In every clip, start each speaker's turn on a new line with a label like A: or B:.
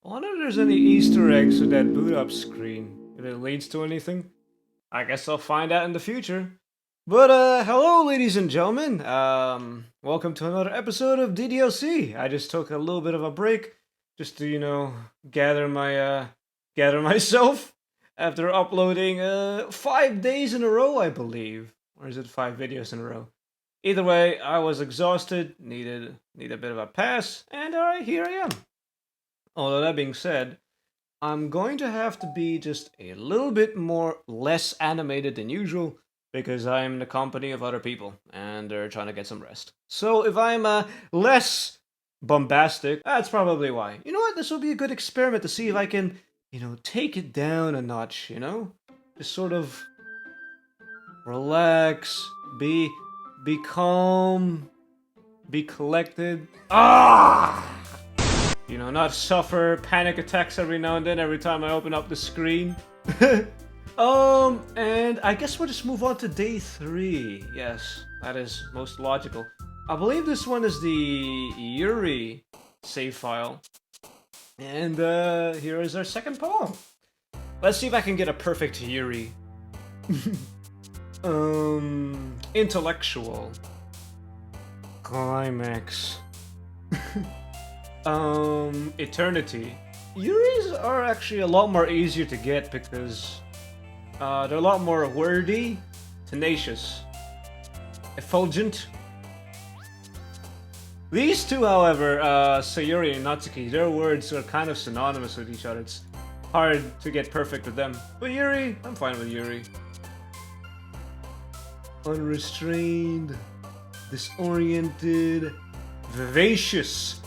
A: I wonder if there's any Easter eggs with that boot up screen. If it leads to anything. I guess I'll find out in the future. But hello ladies and gentlemen. Welcome to another episode of DDLC. I just took a little bit of a break just to, gather myself after uploading 5 days in a row, I believe. Or is it 5 videos in a row? Either way, I was exhausted, need a bit of a pass, and here I am. Although that being said, I'm going to have to be just a little bit less animated than usual because I'm in the company of other people and they're trying to get some rest. So if I'm less bombastic, that's probably why. You know what? This will be a good experiment to see if I can, take it down a notch, Just sort of relax, be calm, be collected. Not suffer panic attacks every now and then every time I open up the screen. And I guess we'll just move on to day 3. Yes, that is most logical. I believe this one is the Yuri save file. And here is our second poem. Let's see if I can get a perfect Yuri. Intellectual. Climax. Eternity. Yuris are actually a lot more easier to get because they're a lot more wordy, tenacious, effulgent. These two, however, Sayuri and Natsuki, their words are kind of synonymous with each other. It's hard to get perfect with them. But Yuri, I'm fine with Yuri. Unrestrained, disoriented, vivacious,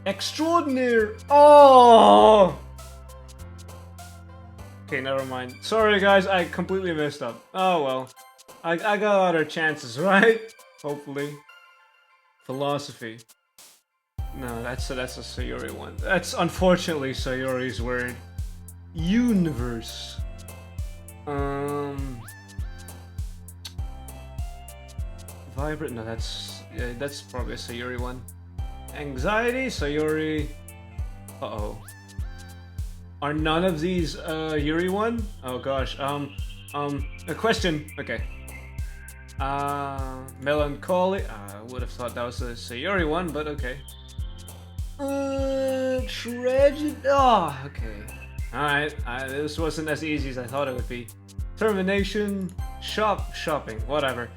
A: extraordinary. Oh! Okay, never mind. Sorry guys, I completely messed up. Oh well. I got other chances, right? Hopefully. Philosophy. No, that's a Sayuri one. That's unfortunately Sayuri's word. Universe. Vibrant. No, that's probably a Sayuri one. Anxiety, Sayuri. Uh-oh. Are none of these Yuri one? Oh gosh. A question. Okay. Melancholy. I would have thought that was a Sayuri one, but okay. Tragedy. Oh, okay. Alright. This wasn't as easy as I thought it would be. Termination. Shopping. Whatever.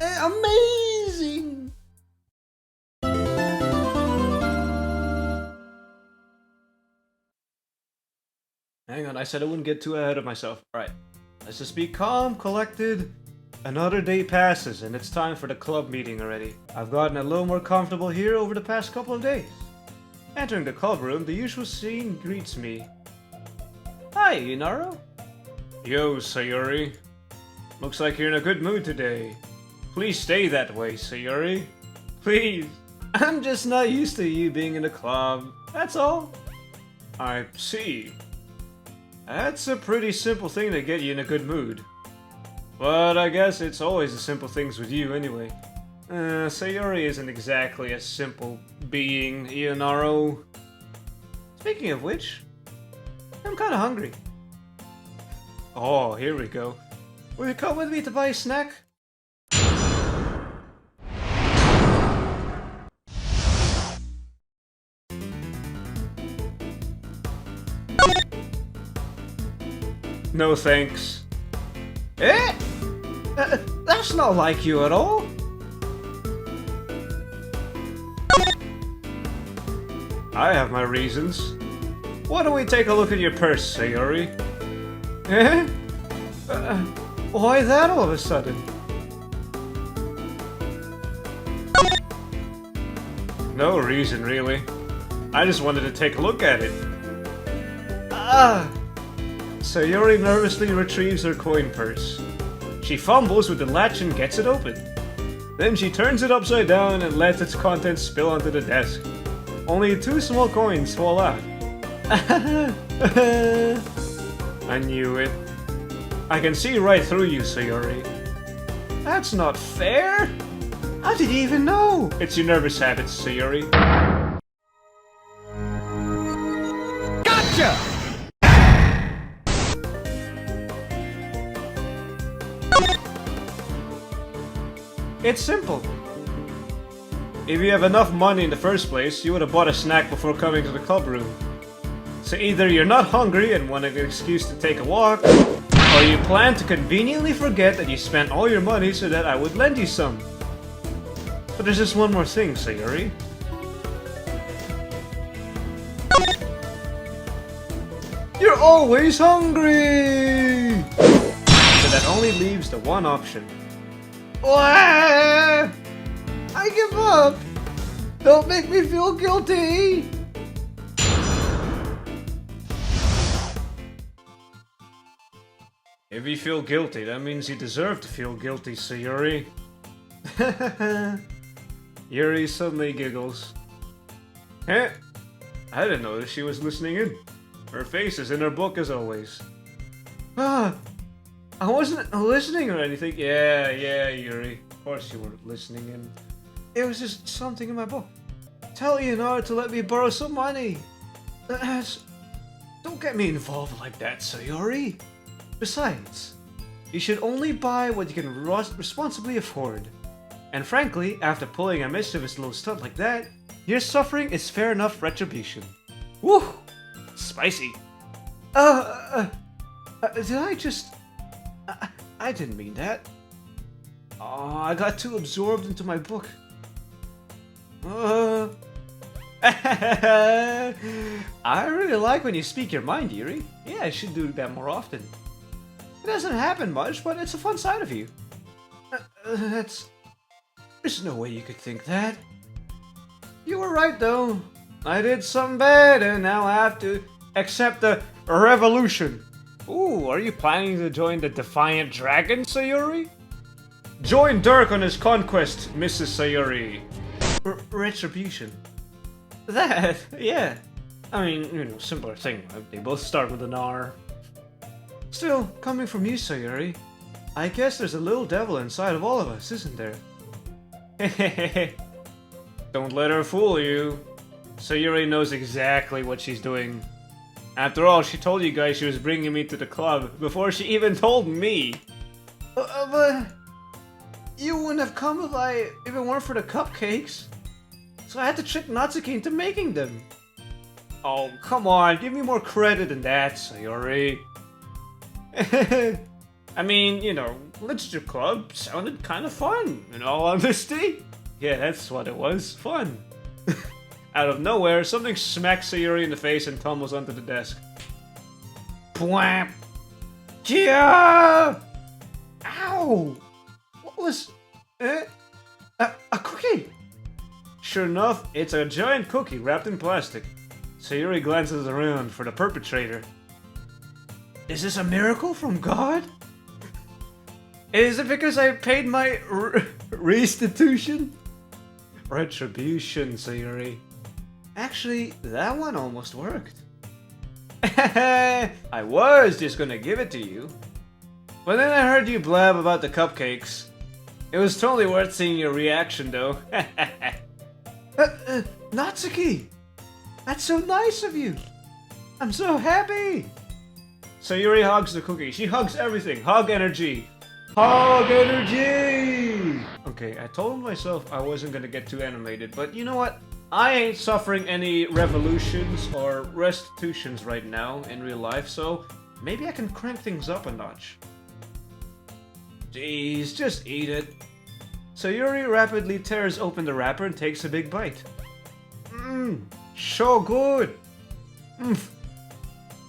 A: Amazing! Hang on, I said I wouldn't get too ahead of myself. Alright, let's just be calm, collected. Another day passes and it's time for the club meeting already. I've gotten a little more comfortable here over the past couple of days. Entering the club room, the usual scene greets me. Hi, Inaro. Yo, Sayuri. Looks like you're in a good mood today. Please stay that way, Sayuri. Please. I'm just not used to you being in the club. That's all. I see. That's a pretty simple thing to get you in a good mood. But I guess it's always the simple things with you anyway. Sayuri isn't exactly a simple being, Ionaro. Speaking of which, I'm kinda hungry. Oh, here we go. Will you come with me to buy a snack? No thanks. Eh? That's not like you at all. I have my reasons. Why don't we take a look at your purse, Sayuri? Eh? Why that all of a sudden? No reason, really. I just wanted to take a look at it. Sayuri nervously retrieves her coin purse. She fumbles with the latch and gets it open. Then she turns it upside down and lets its contents spill onto the desk. Only 2 small coins fall out. I knew it. I can see right through you, Sayuri. That's not fair! How did you even know? It's your nervous habits, Sayuri.
B: Gotcha!
A: It's simple. If you have enough money in the first place, you would have bought a snack before coming to the club room. So either you're not hungry and want an excuse to take a walk, or you plan to conveniently forget that you spent all your money so that I would lend you some. But there's just one more thing, Sayuri. You're always hungry! So that only leaves the one option. I give up! Don't make me feel guilty! If you feel guilty, that means you deserve to feel guilty, Sayuri. Yuri suddenly giggles. Eh? I didn't notice she was listening in. Her face is in her book as always. Ah, I wasn't listening or anything. Yeah, Yuri. Of course you weren't listening in. It was just something in my book. Tell Leonardo to let me borrow some money. Don't get me involved like that, Sayuri. Besides, you should only buy what you can responsibly afford. And frankly, after pulling a mischievous little stunt like that, your suffering is fair enough retribution. Woo! Spicy. Did I just... I didn't mean that. Oh, I got too absorbed into my book. I really like when you speak your mind, Yuri. Yeah, I should do that more often. It doesn't happen much, but it's a fun side of you. There's no way you could think that. You were right, though. I did something bad, and now I have to accept the revolution. Ooh, are you planning to join the Defiant Dragon, Sayuri? Join Dirk on his conquest, Mrs. Sayuri. Retribution. That, yeah. I mean, similar thing. They both start with an R. Still, coming from you, Sayuri, I guess there's a little devil inside of all of us, isn't there? Hehehe. Don't let her fool you. Sayuri knows exactly what she's doing. After all, she told you guys she was bringing me to the club before she even told me. But you wouldn't have come if it weren't for the cupcakes. So I had to trick Natsuki into making them. Oh, come on, give me more credit than that, Sayuri. I mean, literature club sounded kind of fun, in all honesty. Yeah, that's what it was, fun. Out of nowhere, something smacks Sayuri in the face and tumbles onto the desk. Bwamp! Yeah! Ow! What was... a cookie! Sure enough, it's a giant cookie wrapped in plastic. Sayuri glances around for the perpetrator. Is this a miracle from God? Is it because I paid my restitution? Retribution, Sayuri. Actually, that one almost worked. I was just gonna give it to you. But then I heard you blab about the cupcakes. It was totally worth seeing your reaction, though. Natsuki! That's so nice of you! I'm so happy! Sayuri hugs the cookie. She hugs everything. Hug energy. Hug energy! Okay, I told myself I wasn't gonna get too animated, but you know what? I ain't suffering any revolutions or restitutions right now in real life, so maybe I can crank things up a notch. Jeez, just eat it. Sayuri rapidly tears open the wrapper and takes a big bite. Mmm, so good!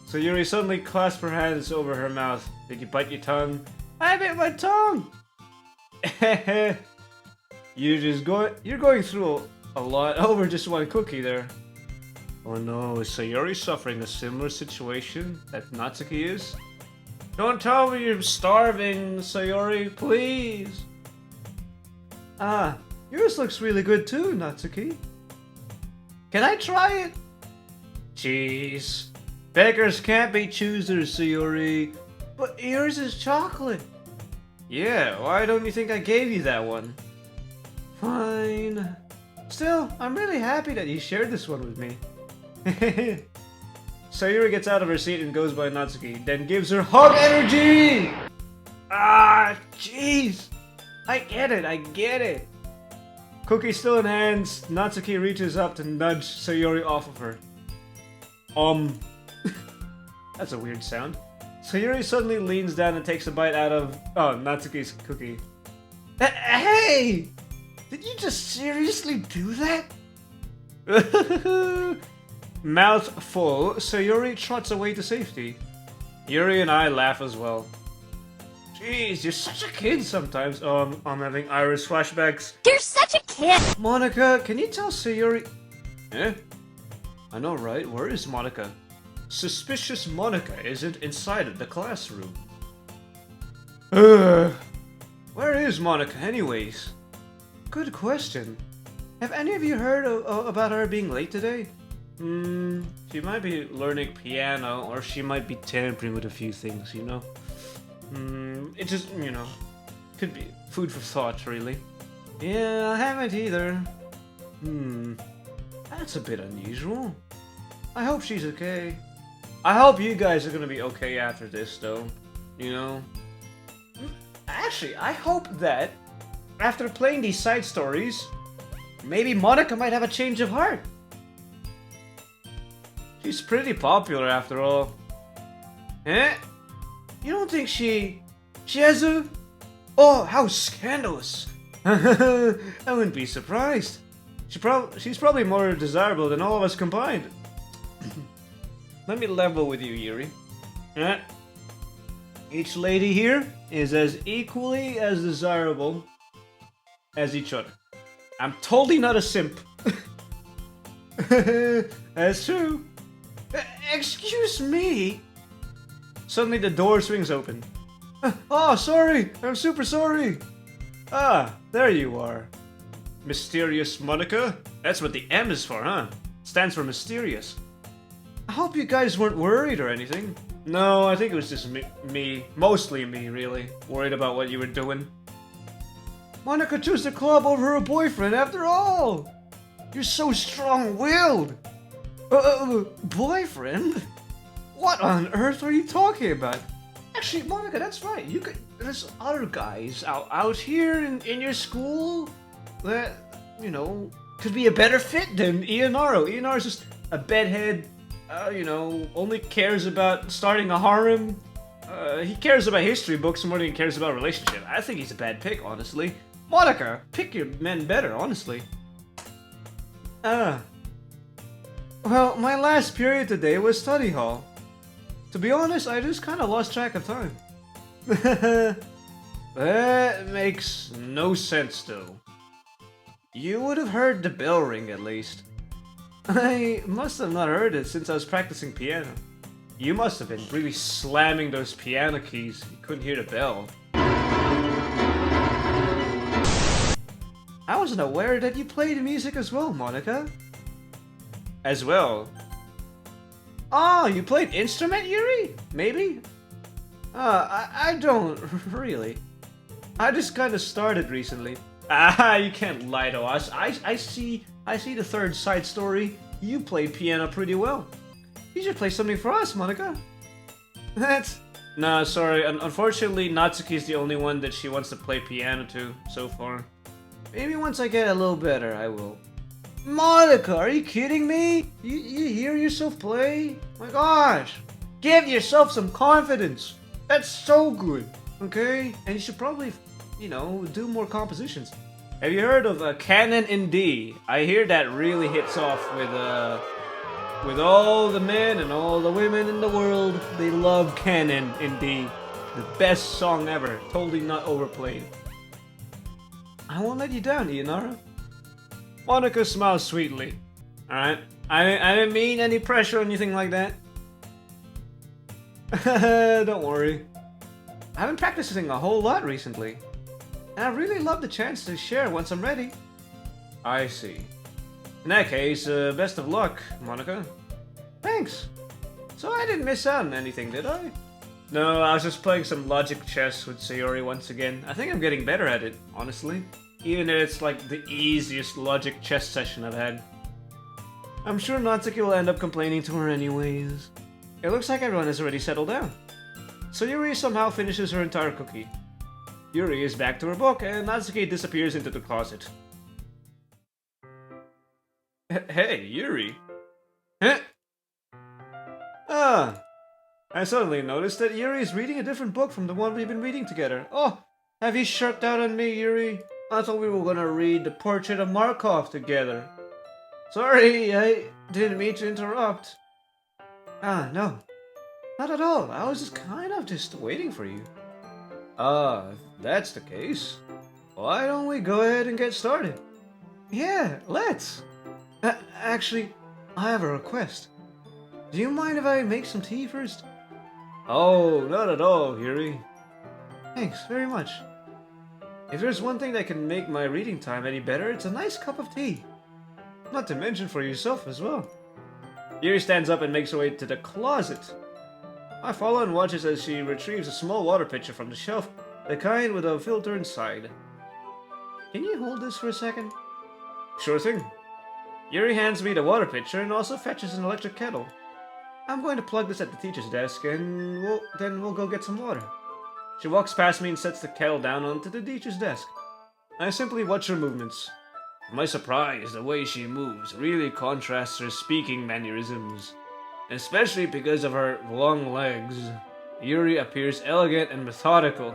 A: Sayuri suddenly clasped her hands over her mouth. Did you bite your tongue? I bit my tongue! You're going through a lot over just one cookie there. Oh no, is Sayuri suffering a similar situation that Natsuki is? Don't tell me you're starving, Sayuri, please! Ah, yours looks really good too, Natsuki. Can I try it? Jeez. Beggars can't be choosers, Sayuri. But yours is chocolate. Yeah, why don't you think I gave you that one? Fine. Still, I'm really happy that you shared this one with me. Sayuri gets out of her seat and goes by Natsuki, then gives her hug energy! Ah, jeez! I get it. Cookie still in hands, Natsuki reaches up to nudge Sayuri off of her. That's a weird sound. Sayuri suddenly leans down and takes a bite out of Natsuki's cookie. Hey! Did you just seriously do that? Mouth full, Sayuri trots away to safety. Yuri and I laugh as well. Jeez, you're such a kid sometimes. I'm having Iris flashbacks.
B: You're such a kid!
A: Monica, can you tell Sayuri... Eh? I know, right? Where is Monica? Suspicious Monica isn't inside of the classroom. Where is Monica anyways? Good question. Have any of you heard about her being late today? She might be learning piano, or she might be tampering with a few things, you know? It just, you know, could be food for thought, really. Yeah, I haven't either. That's a bit unusual. I hope she's okay. I hope you guys are gonna be okay after this, though. You know? Actually, I hope that, after playing these side stories, maybe Monica might have a change of heart. She's pretty popular after all. Eh? You don't think she has a... Oh, how scandalous. I wouldn't be surprised. She's probably more desirable than all of us combined. Let me level with you, Yuri. Each lady here is as equally as desirable as each other. I'm totally not a simp. That's true. Excuse me? Suddenly the door swings open. Oh, sorry! I'm super sorry! Ah, there you are. Mysterious Monica? That's what the M is for, huh? Stands for mysterious. I hope you guys weren't worried or anything. No, I think it was just me. Mostly me, really. Worried about what you were doing. Monica chose the club over her boyfriend after all! You're so strong-willed! Boyfriend? What on earth are you talking about? Actually, Monica, that's right. There's other guys out here in your school that, you know, could be a better fit than Ionaro. Ionaro's just a bedhead, you know, only cares about starting a harem. He cares about history books more than he cares about relationship. I think he's a bad pick, honestly. Monica, pick your men better, honestly. Well, my last period today was study hall. To be honest, I just kind of lost track of time. That makes no sense, though. You would have heard the bell ring, at least. I must have not heard it since I was practicing piano. You must have been really slamming those piano keys. You couldn't hear the bell. I wasn't aware that you played music as well, Monica. As well? Oh, you played instrument, Yuri? Maybe? I don't really. I just kind of started recently. Ah, you can't lie to us. I see the third side story. You play piano pretty well. You should play something for us, Monica. Nah, sorry. Unfortunately, Natsuki's the only one that she wants to play piano to so far. Maybe once I get a little better, I will. Monica, are you kidding me? You hear yourself play? My gosh. Give yourself some confidence. That's so good. Okay? And you should probably, you know, do more compositions. Have you heard of Canon in D? I hear that really hits off with all the men and all the women in the world. They love Canon in D. The best song ever. Totally not overplayed. I won't let you down, Ionara. Monica smiles sweetly. Alright? I didn't mean any pressure or anything like that. Don't worry. I've been practicing a whole lot recently. And I really love the chance to share once I'm ready. I see. In that case, best of luck, Monica. Thanks. So I didn't miss out on anything, did I? No, I was just playing some logic chess with Sayori once again. I think I'm getting better at it, honestly. Even if it's like the easiest logic chess session I've had. I'm sure Natsuki will end up complaining to her anyways. It looks like everyone has already settled down. So Yuri somehow finishes her entire cookie. Yuri is back to her book, and Natsuki disappears into the closet. Hey, Yuri. Huh? Ah, I suddenly noticed that Yuri is reading a different book from the one we've been reading together. Oh, have you shut down on me, Yuri? I thought we were gonna read The Portrait of Markov together. Sorry, I didn't mean to interrupt. Ah, no. Not at all. I was just waiting for you. If that's the case, why don't we go ahead and get started? Yeah, let's. Actually, I have a request. Do you mind if I make some tea first? Oh, not at all, Yuri. Thanks very much. If there's one thing that can make my reading time any better, it's a nice cup of tea. Not to mention for yourself as well. Yuri stands up and makes her way to the closet. I follow and watches as she retrieves a small water pitcher from the shelf, the kind with a filter inside. Can you hold this for a second? Sure thing. Yuri hands me the water pitcher and also fetches an electric kettle. I'm going to plug this at the teacher's desk and we'll go get some water. She walks past me and sets the kettle down onto the teacher's desk. I simply watch her movements. To my surprise, the way she moves really contrasts her speaking mannerisms. Especially because of her long legs. Yuri appears elegant and methodical.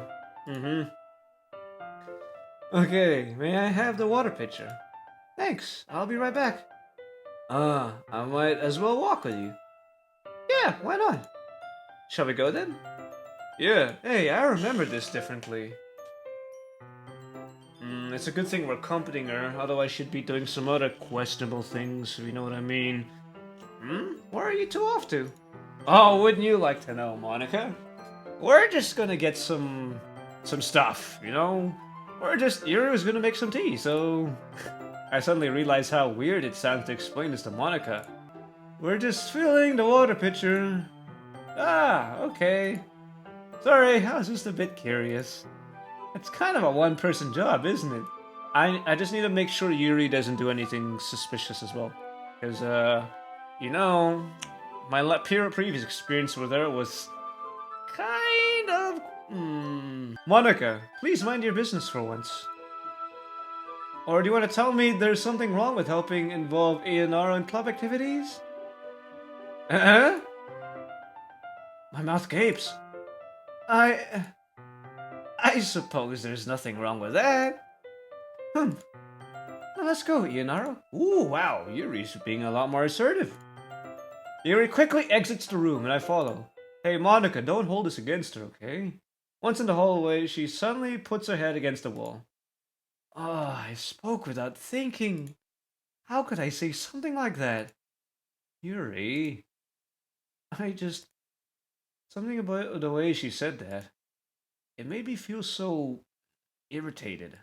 A: Okay, may I have the water pitcher? Thanks, I'll be right back. I might as well walk with you. Yeah, why not? Shall we go then? Yeah, hey, I remember this differently. It's a good thing we're accompanying her, otherwise she'd be doing some other questionable things, if you know what I mean. Where are you two off to? Oh, wouldn't you like to know, Monica? We're just gonna get some stuff, you know? Yuri was gonna make some tea, so... I suddenly realized how weird it sounds to explain this to Monica. We're just filling the water pitcher. Ah, okay. Sorry, I was just a bit curious. It's kind of a one-person job, isn't it? I just need to make sure Yuri doesn't do anything suspicious as well. Because, you know, my previous experience with her was kind of... Monica, please mind your business for once. Or do you want to tell me there's something wrong with helping involve A&R in club activities? My mouth gapes. I suppose there's nothing wrong with that. Well, let's go, Ionaro. Ooh, wow, Yuri's being a lot more assertive. Yuri quickly exits the room and I follow. Hey, Monica, don't hold this against her, okay? Once in the hallway, she suddenly puts her head against the wall. I spoke without thinking. How could I say something like that? Yuri, something about the way she said that. It made me feel so irritated.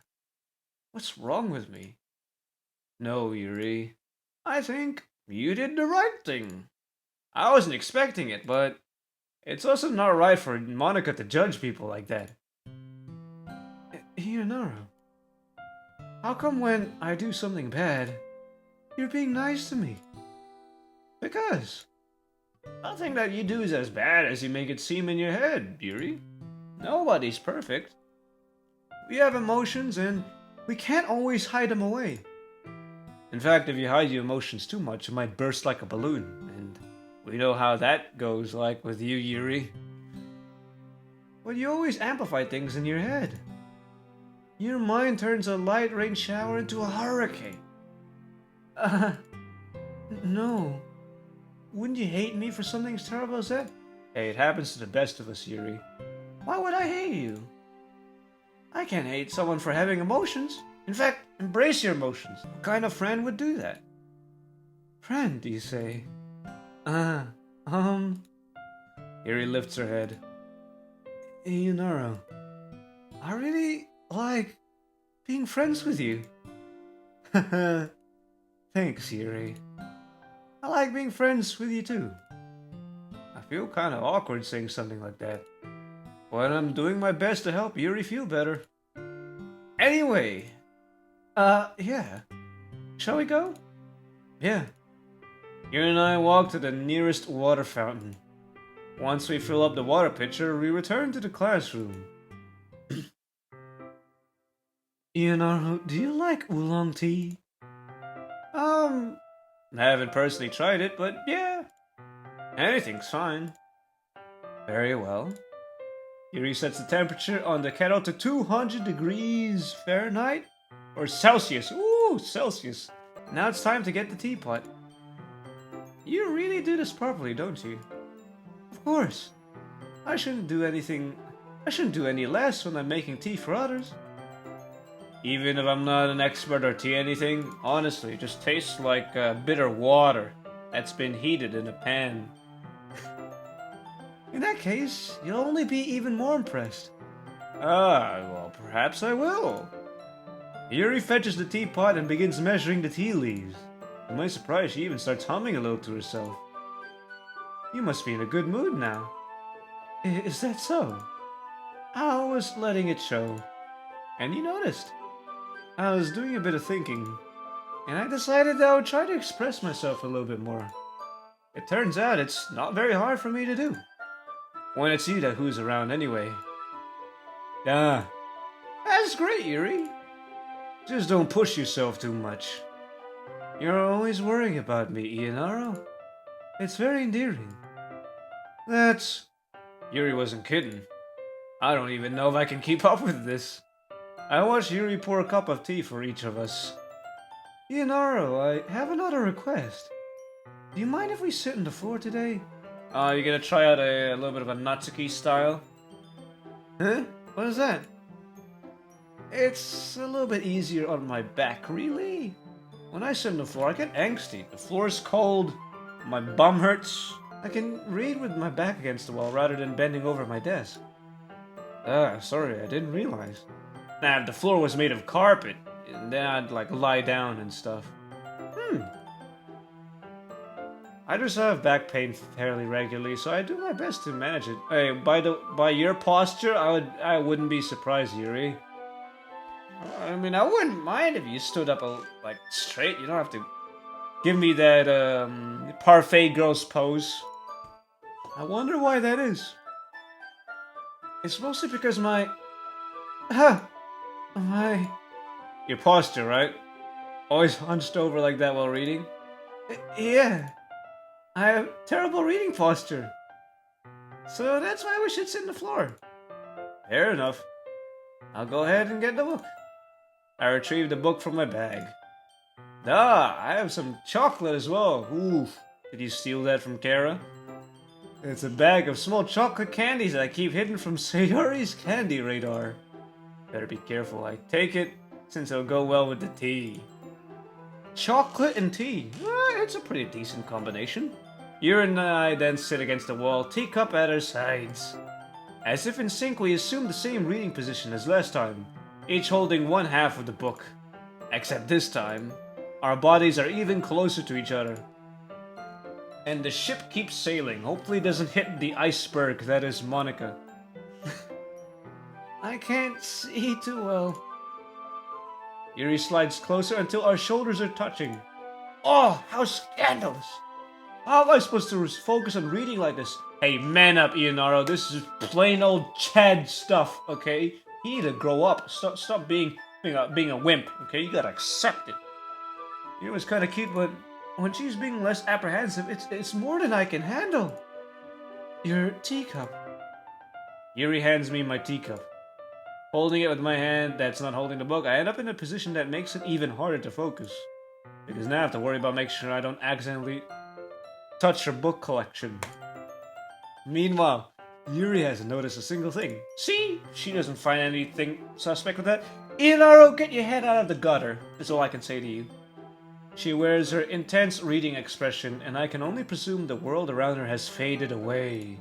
A: What's wrong with me? No, Yuri. I think you did the right thing. I wasn't expecting it, but it's also not right for Monica to judge people like that. Ionaro, how come when I do something bad, you're being nice to me? Because nothing that you do is as bad as you make it seem in your head, Yuri. Nobody's perfect. We have emotions and we can't always hide them away. In fact, if you hide your emotions too much, it might burst like a balloon, and we know how that goes like with you, Yuri. But you always amplify things in your head. Your mind turns a light rain shower into a hurricane. No. Wouldn't you hate me for something as terrible as that? Hey, it happens to the best of us, Yuri. Why would I hate you? I can't hate someone for having emotions. In fact, embrace your emotions. What kind of friend would do that? Friend, do you say? Yuri lifts her head. Ionaro, I really like being friends with you. Thanks, Yuri. I like being friends with you too. I feel kind of awkward saying something like that. But I'm doing my best to help Yuri feel better. Anyway, yeah. Shall we go? Yeah. Yuri and I walk to the nearest water fountain. Once we fill up the water pitcher, we return to the classroom. Ionaro, do you like oolong tea? I haven't personally tried it, but yeah. Anything's fine. Very well. Yuri sets the temperature on the kettle to 200 degrees Fahrenheit? Or Celsius. Ooh, Celsius. Now it's time to get the teapot. You really do this properly, don't you? Of course. I shouldn't do any less when I'm making tea for others. Even if I'm not an expert or tea anything, honestly, it just tastes like bitter water that's been heated in a pan. In that case, you'll only be even more impressed. Well, perhaps I will. Yuri fetches the teapot and begins measuring the tea leaves. To my surprise, she even starts humming a little to herself. You must be in a good mood now. Is that so? I was letting it show. And you noticed. I was doing a bit of thinking, and I decided that I would try to express myself a little bit more. It turns out it's not very hard for me to do. When it's you that who's around anyway. That's great, Yuri. Just don't push yourself too much. You're always worrying about me, Ionaro. It's very endearing. Yuri wasn't kidding. I don't even know if I can keep up with this. I watched Yuri pour a cup of tea for each of us. Ionaro, I have another request. Do you mind if we sit on the floor today? You gonna try out a little bit of a Natsuki style? Huh? What is that? It's a little bit easier on my back, really. When I sit on the floor, I get angsty. The floor is cold, my bum hurts. I can read with my back against the wall rather than bending over my desk. Sorry, I didn't realize. Nah, if the floor was made of carpet, then I'd lie down and stuff. I just have back pain fairly regularly, so I do my best to manage it. Hey, by your posture, I wouldn't be surprised, Yuri. I mean, I wouldn't mind if you stood up straight. You don't have to give me that parfait girls pose. I wonder why that is. It's mostly because your posture, right? Always hunched over like that while reading? Yeah. I have terrible reading posture. So that's why we should sit on the floor. Fair enough. I'll go ahead and get the book. I retrieved the book from my bag. I have some chocolate as well. Oof. Did you steal that from Kara? It's a bag of small chocolate candies that I keep hidden from Sayori's candy radar. Better be careful I take it, since it'll go well with the tea. Chocolate and tea. It's a pretty decent combination. Yuri and I then sit against the wall, teacup at our sides. As if in sync, we assume the same reading position as last time, each holding one half of the book. Except this time, our bodies are even closer to each other. And the ship keeps sailing, hopefully doesn't hit the iceberg that is Monica. I can't see too well. Yuri slides closer until our shoulders are touching. Oh, how scandalous! How am I supposed to focus on reading like this? Hey, man up, Ionaro. This is plain old Chad stuff, okay? You need to grow up. Stop being a wimp, okay? You gotta accept it. It was kind of cute, but when she's being less apprehensive, it's more than I can handle. Your teacup. Yuri hands me my teacup. Holding it with my hand that's not holding the book, I end up in a position that makes it even harder to focus. Because now I have to worry about making sure I don't accidentally touch her book collection. Meanwhile, Yuri hasn't noticed a single thing. See? She doesn't find anything suspect with that. Ionaro, get your head out of the gutter, is all I can say to you. She wears her intense reading expression, and I can only presume the world around her has faded away.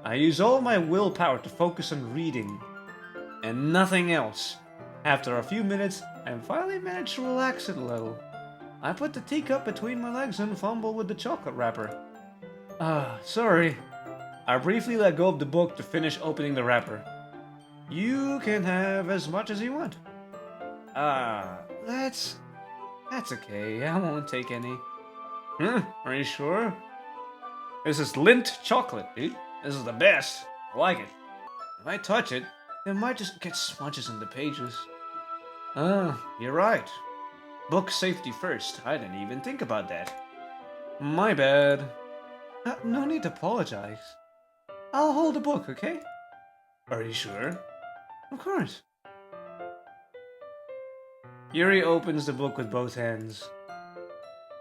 A: I use all my willpower to focus on reading, and nothing else. After a few minutes, I finally managed to relax it a little. I put the teacup between my legs and fumble with the chocolate wrapper. Sorry. I briefly let go of the book to finish opening the wrapper. You can have as much as you want. That's okay. I won't take any. Are you sure? This is Lindt chocolate, dude. This is the best. I like it. If I touch it, it might just get smudges in the pages. You're right. Book safety first. I didn't even think about that. My bad. No need to apologize. I'll hold the book, okay? Are you sure? Of course. Yuri opens the book with both hands.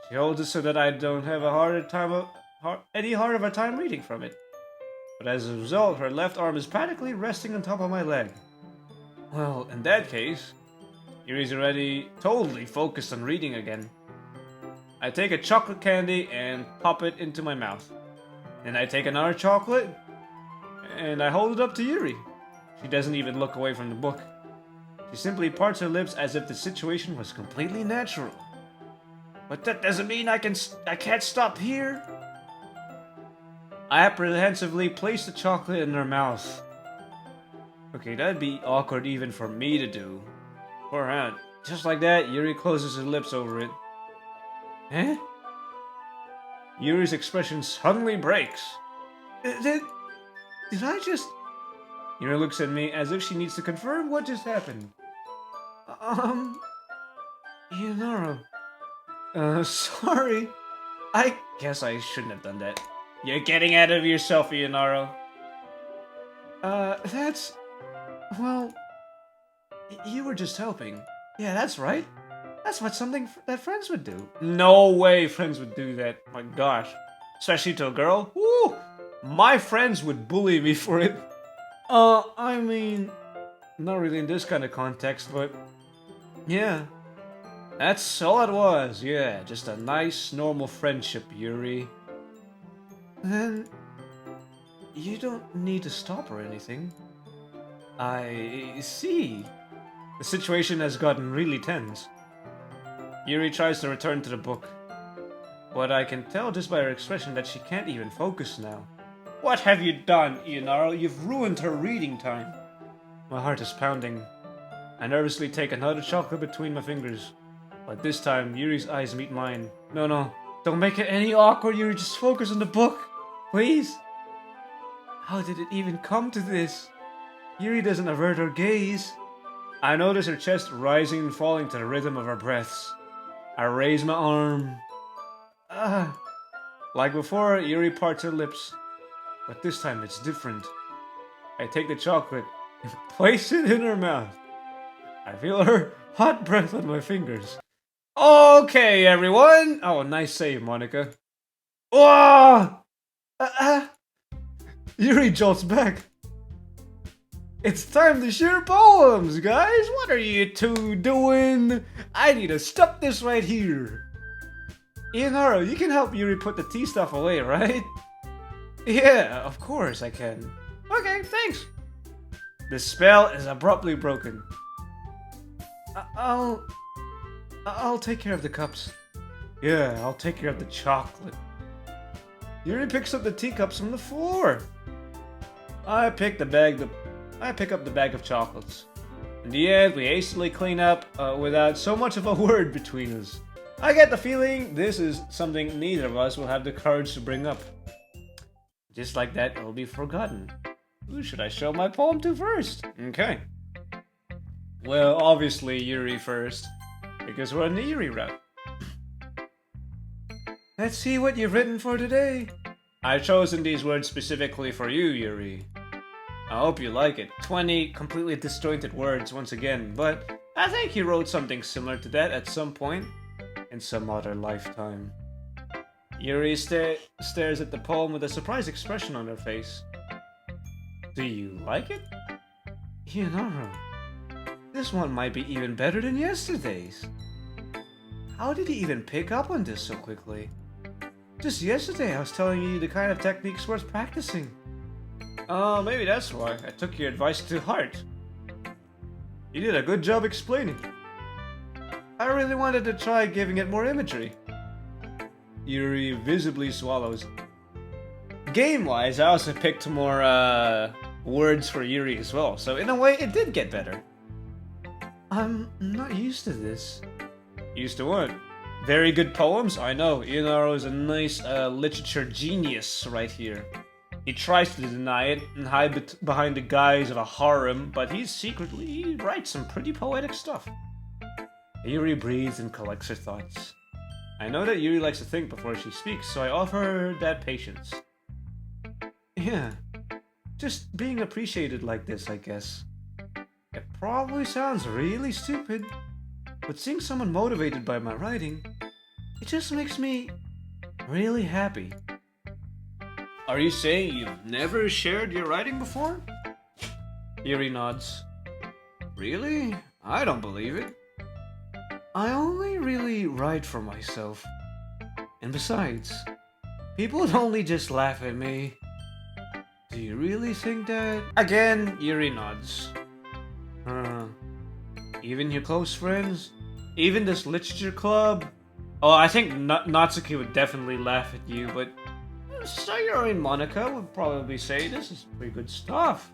A: She holds it so that I don't have any harder of a time reading from it. But as a result, her left arm is practically resting on top of my leg. Well, in that case, Yuri's already totally focused on reading again. I take a chocolate candy and pop it into my mouth. Then I take another chocolate and I hold it up to Yuri. She doesn't even look away from the book. She simply parts her lips as if the situation was completely natural. But that doesn't mean I can't stop here. I apprehensively place the chocolate in her mouth. Okay, that'd be awkward even for me to do. For her. Just like that, Yuri closes her lips over it. Eh? Yuri's expression suddenly breaks. Did I just... Yuri looks at me as if she needs to confirm what just happened. Yunaro. Sorry. I guess I shouldn't have done that. You're getting out of yourself, Yunaro. That's... Well... You were just helping. Yeah, that's right. That's something that friends would do. No way friends would do that. My gosh. Especially to a girl. Woo! My friends would bully me for it. I mean... Not really in this kind of context, but... Yeah. That's all it was. Yeah, just a nice, normal friendship, Yuri. Then... You don't need to stop or anything. I see. The situation has gotten really tense. Yuri tries to return to the book. But I can tell just by her expression that she can't even focus now. What have you done, Ionaro? You've ruined her reading time. My heart is pounding. I nervously take another chocolate between my fingers. But this time, Yuri's eyes meet mine. No, don't make it any awkward, Yuri. Just focus on the book. Please. How did it even come to this? Yuri doesn't avert her gaze. I notice her chest rising and falling to the rhythm of her breaths. I raise my arm. Like before, Yuri parts her lips. But this time it's different. I take the chocolate and place it in her mouth. I feel her hot breath on my fingers. Okay, everyone! Oh, nice save, Monica. Oh! Yuri jolts back. It's time to share poems, guys! What are you two doing? I need to stop this right here. Ionaro, you can help Yuri put the tea stuff away, right? Yeah, of course I can. Okay, thanks. The spell is abruptly broken. I'll take care of the cups. Yeah, I'll take care of the chocolate. Yuri picks up the teacups from the floor. I pick up the bag of chocolates. In the end, we hastily clean up without so much of a word between us. I get the feeling this is something neither of us will have the courage to bring up. Just like that, it'll be forgotten. Who should I show my poem to first? Okay. Well, obviously Yuri first, because we're on the Yuri route. Let's see what you've written for today. I've chosen these words specifically for you, Yuri. I hope you like it. 20 completely disjointed words once again, but I think you wrote something similar to that at some point in some other lifetime. Yuri stares at the poem with a surprised expression on her face. Do you like it? Ionaro, this one might be even better than yesterday's. How did you even pick up on this so quickly? Just yesterday I was telling you the kind of techniques worth practicing. Maybe that's why I took your advice to heart. You did a good job explaining. I really wanted to try giving it more imagery. Yuri visibly swallows. Game-wise, I also picked more, words for Yuri as well, so in a way, it did get better. I'm not used to this. Used to what? Very good poems? I know, Ionaro is a nice, literature genius right here. He tries to deny it and hide behind the guise of a harem, but he writes some pretty poetic stuff. Yuri breathes and collects her thoughts. I know that Yuri likes to think before she speaks, so I offer her that patience. Yeah, just being appreciated like this, I guess. It probably sounds really stupid, but seeing someone motivated by my writing, it just makes me really happy. Are you saying you've never shared your writing before? Yuri nods. Really? I don't believe it. I only really write for myself. And besides, people would only just laugh at me. Do you really think that? Again, Yuri nods. Even your close friends? Even this literature club? Oh, I think Natsuki would definitely laugh at you, but Sayori and Monica would probably say this is pretty good stuff.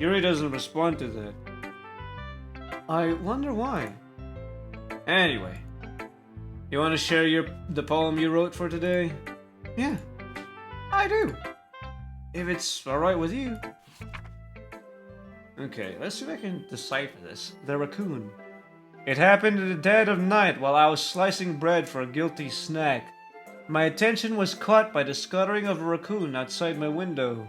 A: Yuri doesn't respond to that. I wonder why. Anyway, you want to share the poem you wrote for today? Yeah, I do. If it's alright with you. Okay, let's see if I can decipher this. The raccoon. It happened in the dead of night while I was slicing bread for a guilty snack. My attention was caught by the scuttering of a raccoon outside my window.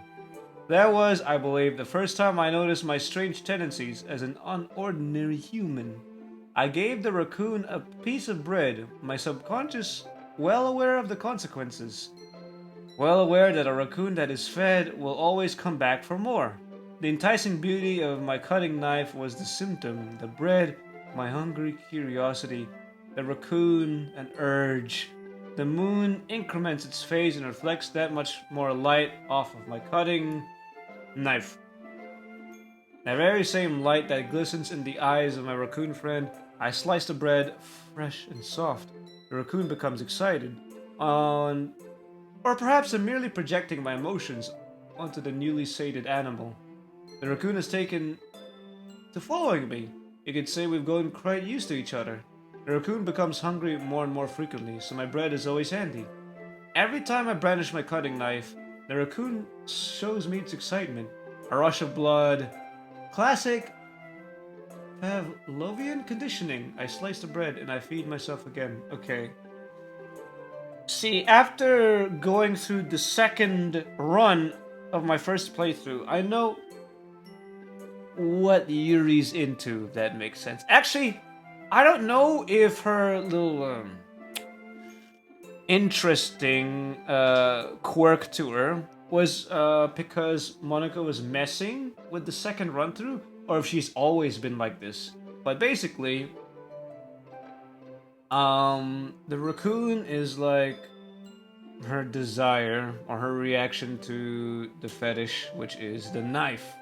A: That was, I believe, the first time I noticed my strange tendencies as an unordinary human. I gave the raccoon a piece of bread, my subconscious well aware of the consequences. Well aware that a raccoon that is fed will always come back for more. The enticing beauty of my cutting knife was the symptom, the bread, my hungry curiosity, the raccoon, an urge. The moon increments its phase and reflects that much more light off of my cutting knife. The very same light that glistens in the eyes of my raccoon friend, I slice the bread, fresh and soft. The raccoon becomes excited, or perhaps I'm merely projecting my emotions onto the newly sated animal. The raccoon has taken to following me. You could say we've grown quite used to each other. The raccoon becomes hungry more and more frequently, so my bread is always handy. Every time I brandish my cutting knife, the raccoon shows me its excitement. A rush of blood. Classic Pavlovian conditioning. I slice the bread and I feed myself again. Okay. See, after going through the second run of my first playthrough, I know what Yuri's into, if that makes sense. Actually, I don't know if her little interesting quirk to her was because Monica was messing with the second run through, or if she's always been like this. But basically, the raccoon is like her desire or her reaction to the fetish, which is the knife.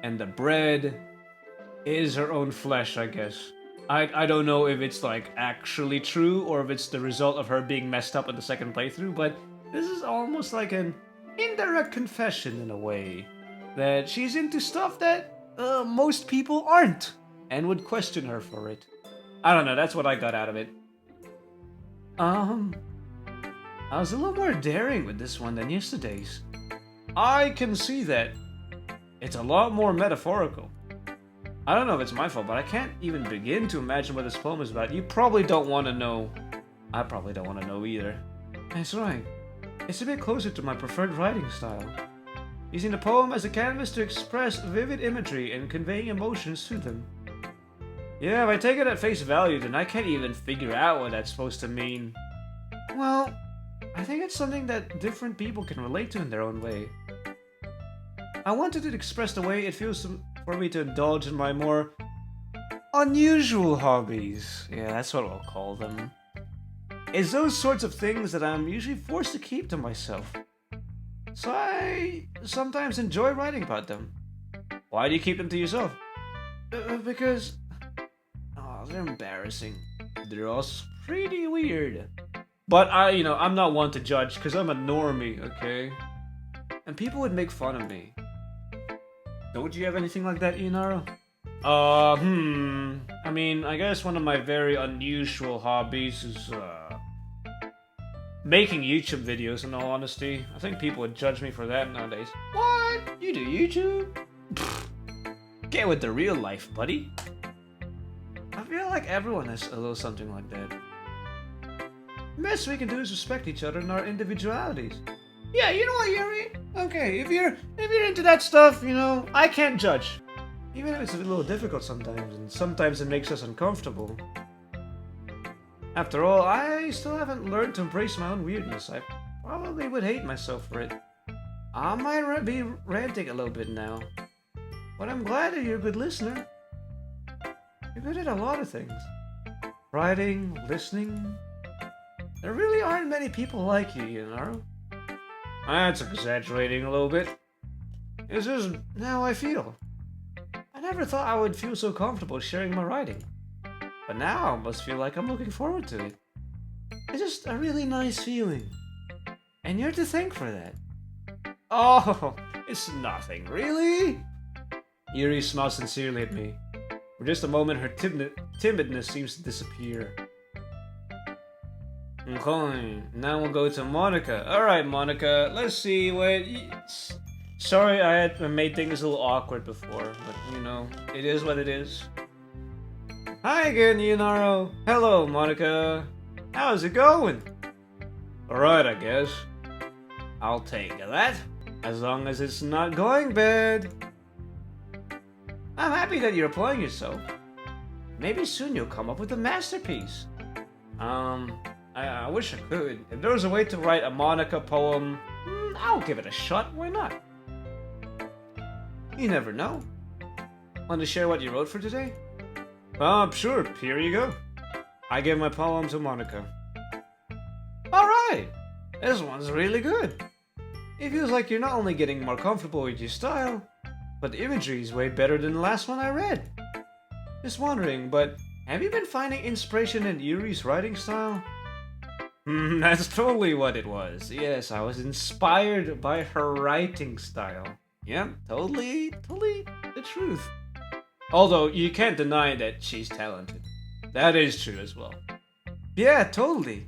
A: And the bread is her own flesh, I guess. I don't know if it's like actually true or if it's the result of her being messed up in the second playthrough, but this is almost like an indirect confession in a way that she's into stuff that most people aren't and would question her for it. I don't know, that's what I got out of it. I was a little more daring with this one than yesterday's. I can see that. It's a lot more metaphorical. I don't know if it's my fault, but I can't even begin to imagine what this poem is about. You probably don't want to know. I probably don't want to know either. That's right. It's a bit closer to my preferred writing style. Using the poem as a canvas to express vivid imagery and conveying emotions to them. Yeah, if I take it at face value, then I can't even figure out what that's supposed to mean. Well, I think it's something that different people can relate to in their own way. I wanted it expressed the way it feels for me to indulge in my more unusual hobbies. Yeah, that's what we'll call them. It's those sorts of things that I'm usually forced to keep to myself. So I sometimes enjoy writing about them. Why do you keep them to yourself? Because... oh, they're embarrassing. They're also pretty weird. But I'm not one to judge because I'm a normie, okay? And people would make fun of me. Don't you have anything like that, Inaro? I mean, I guess one of my very unusual hobbies is, making YouTube videos, in all honesty. I think people would judge me for that nowadays. What? You do YouTube? Get with the real life, buddy. I feel like everyone has a little something like that. The best we can do is respect each other and our individualities. Yeah, you know what, Yuri? Okay, if you're into that stuff, you know, I can't judge. Even if it's a little difficult sometimes, and sometimes it makes us uncomfortable. After all, I still haven't learned to embrace my own weirdness. I probably would hate myself for it. I might be ranting a little bit now. But I'm glad that you're a good listener. You're good at a lot of things. Writing, listening. There really aren't many people like you know? That's exaggerating a little bit. It's just how I feel. I never thought I would feel so comfortable sharing my writing. But now I must feel like I'm looking forward to it. It's just a really nice feeling. And you're to thank for that. Oh, it's nothing, really? Yuri smiles sincerely at me. For just a moment, her timidness seems to disappear. Okay, now we'll go to Monica. Alright, Monica, let's see what... Sorry I made things a little awkward before, but you know, it is what it is. Hi again, Leonardo. Hello, Monica. How's it going? Alright, I guess. I'll take that, as long as it's not going bad. I'm happy that you're applying yourself. Maybe soon you'll come up with a masterpiece. I wish I could. If there was a way to write a Monica poem, I'll give it a shot. Why not? You never know. Want to share what you wrote for today? Sure. Here you go. I give my poem to Monica. Alright! This one's really good. It feels like you're not only getting more comfortable with your style, but the imagery is way better than the last one I read. Just wondering, but have you been finding inspiration in Yuri's writing style? That's totally what it was. Yes, I was inspired by her writing style. Yeah, totally the truth. Although, you can't deny that she's talented. That is true as well. Yeah, totally.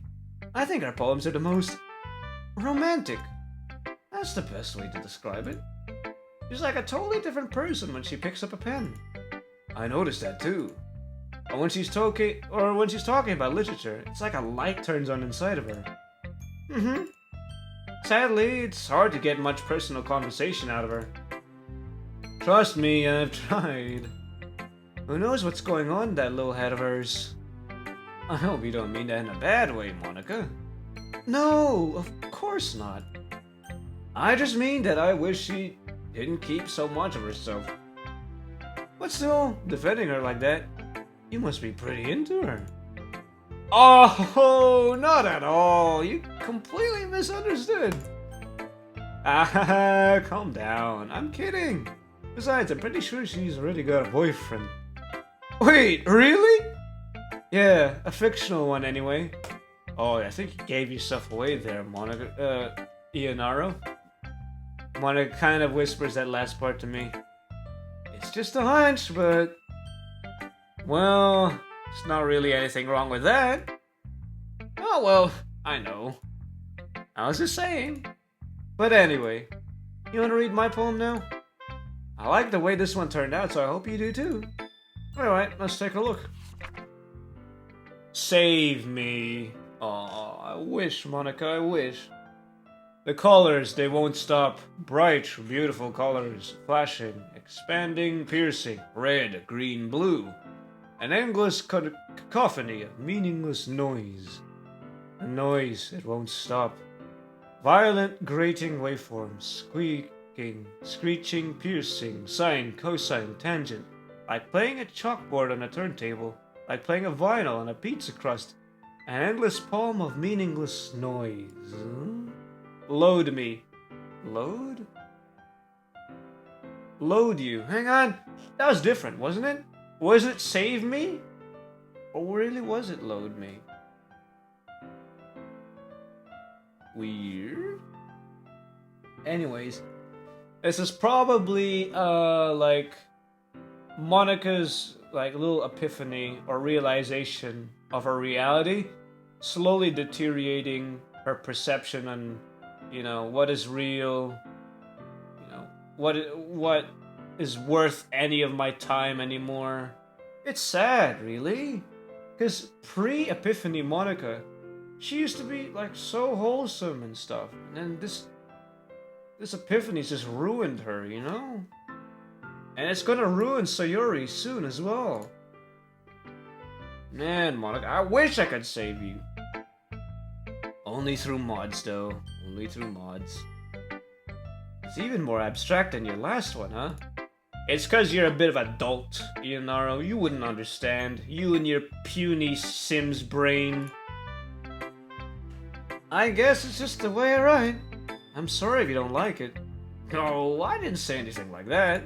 A: I think our poems are the most romantic. That's the best way to describe it. She's like a totally different person when she picks up a pen. I noticed that too. And when she's talking about literature, it's like a light turns on inside of her. Sadly, it's hard to get much personal conversation out of her. Trust me, I've tried. Who knows what's going on in that little head of hers? I hope you don't mean that in a bad way, Monica. No, of course not. I just mean that I wish she didn't keep so much of herself. But still, defending her like that, you must be pretty into her. Oh, not at all. You completely misunderstood. Calm down. I'm kidding. Besides, I'm pretty sure she's already got a boyfriend. Wait, really? Yeah, a fictional one anyway. Oh, I think you gave yourself away there, Monica. Ionaro. Monica kind of whispers that last part to me. It's just a hunch, but... Well, there's not really anything wrong with that. Oh, well, I know. I was just saying. But anyway, you want to read my poem now? I like the way this one turned out, so I hope you do too. Alright, let's take a look. Save me. Aw, I wish, Monica, I wish. The colors, they won't stop. Bright, beautiful colors. Flashing, expanding, piercing. Red, green, blue. An endless cacophony of meaningless noise. A noise, it won't stop. Violent, grating waveforms. Squeaking, screeching, piercing. Sine, cosine, tangent. Like playing a chalkboard on a turntable. Like playing a vinyl on a pizza crust. An endless poem of meaningless noise. Load me. Load? Load you. Hang on. That was different, wasn't it? Was it save me? Or really was it load me? Weird. Anyways, this is probably like Monica's like little epiphany or realization of her reality slowly deteriorating her perception on, you know, what is real, you know, what is worth any of my time anymore. It's sad, really, because pre-Epiphany Monica, she used to be like so wholesome and stuff, and then this Epiphany's just ruined her, you know? And it's gonna ruin Sayori soon as well. Man, Monica, I wish I could save you. Only through mods, though. Only through mods. It's even more abstract than your last one, huh? It's cause you're a bit of a dolt, Ionaro. You wouldn't understand. You and your puny Sims brain. I guess it's just the way I write. I'm sorry if you don't like it. No, I didn't say anything like that.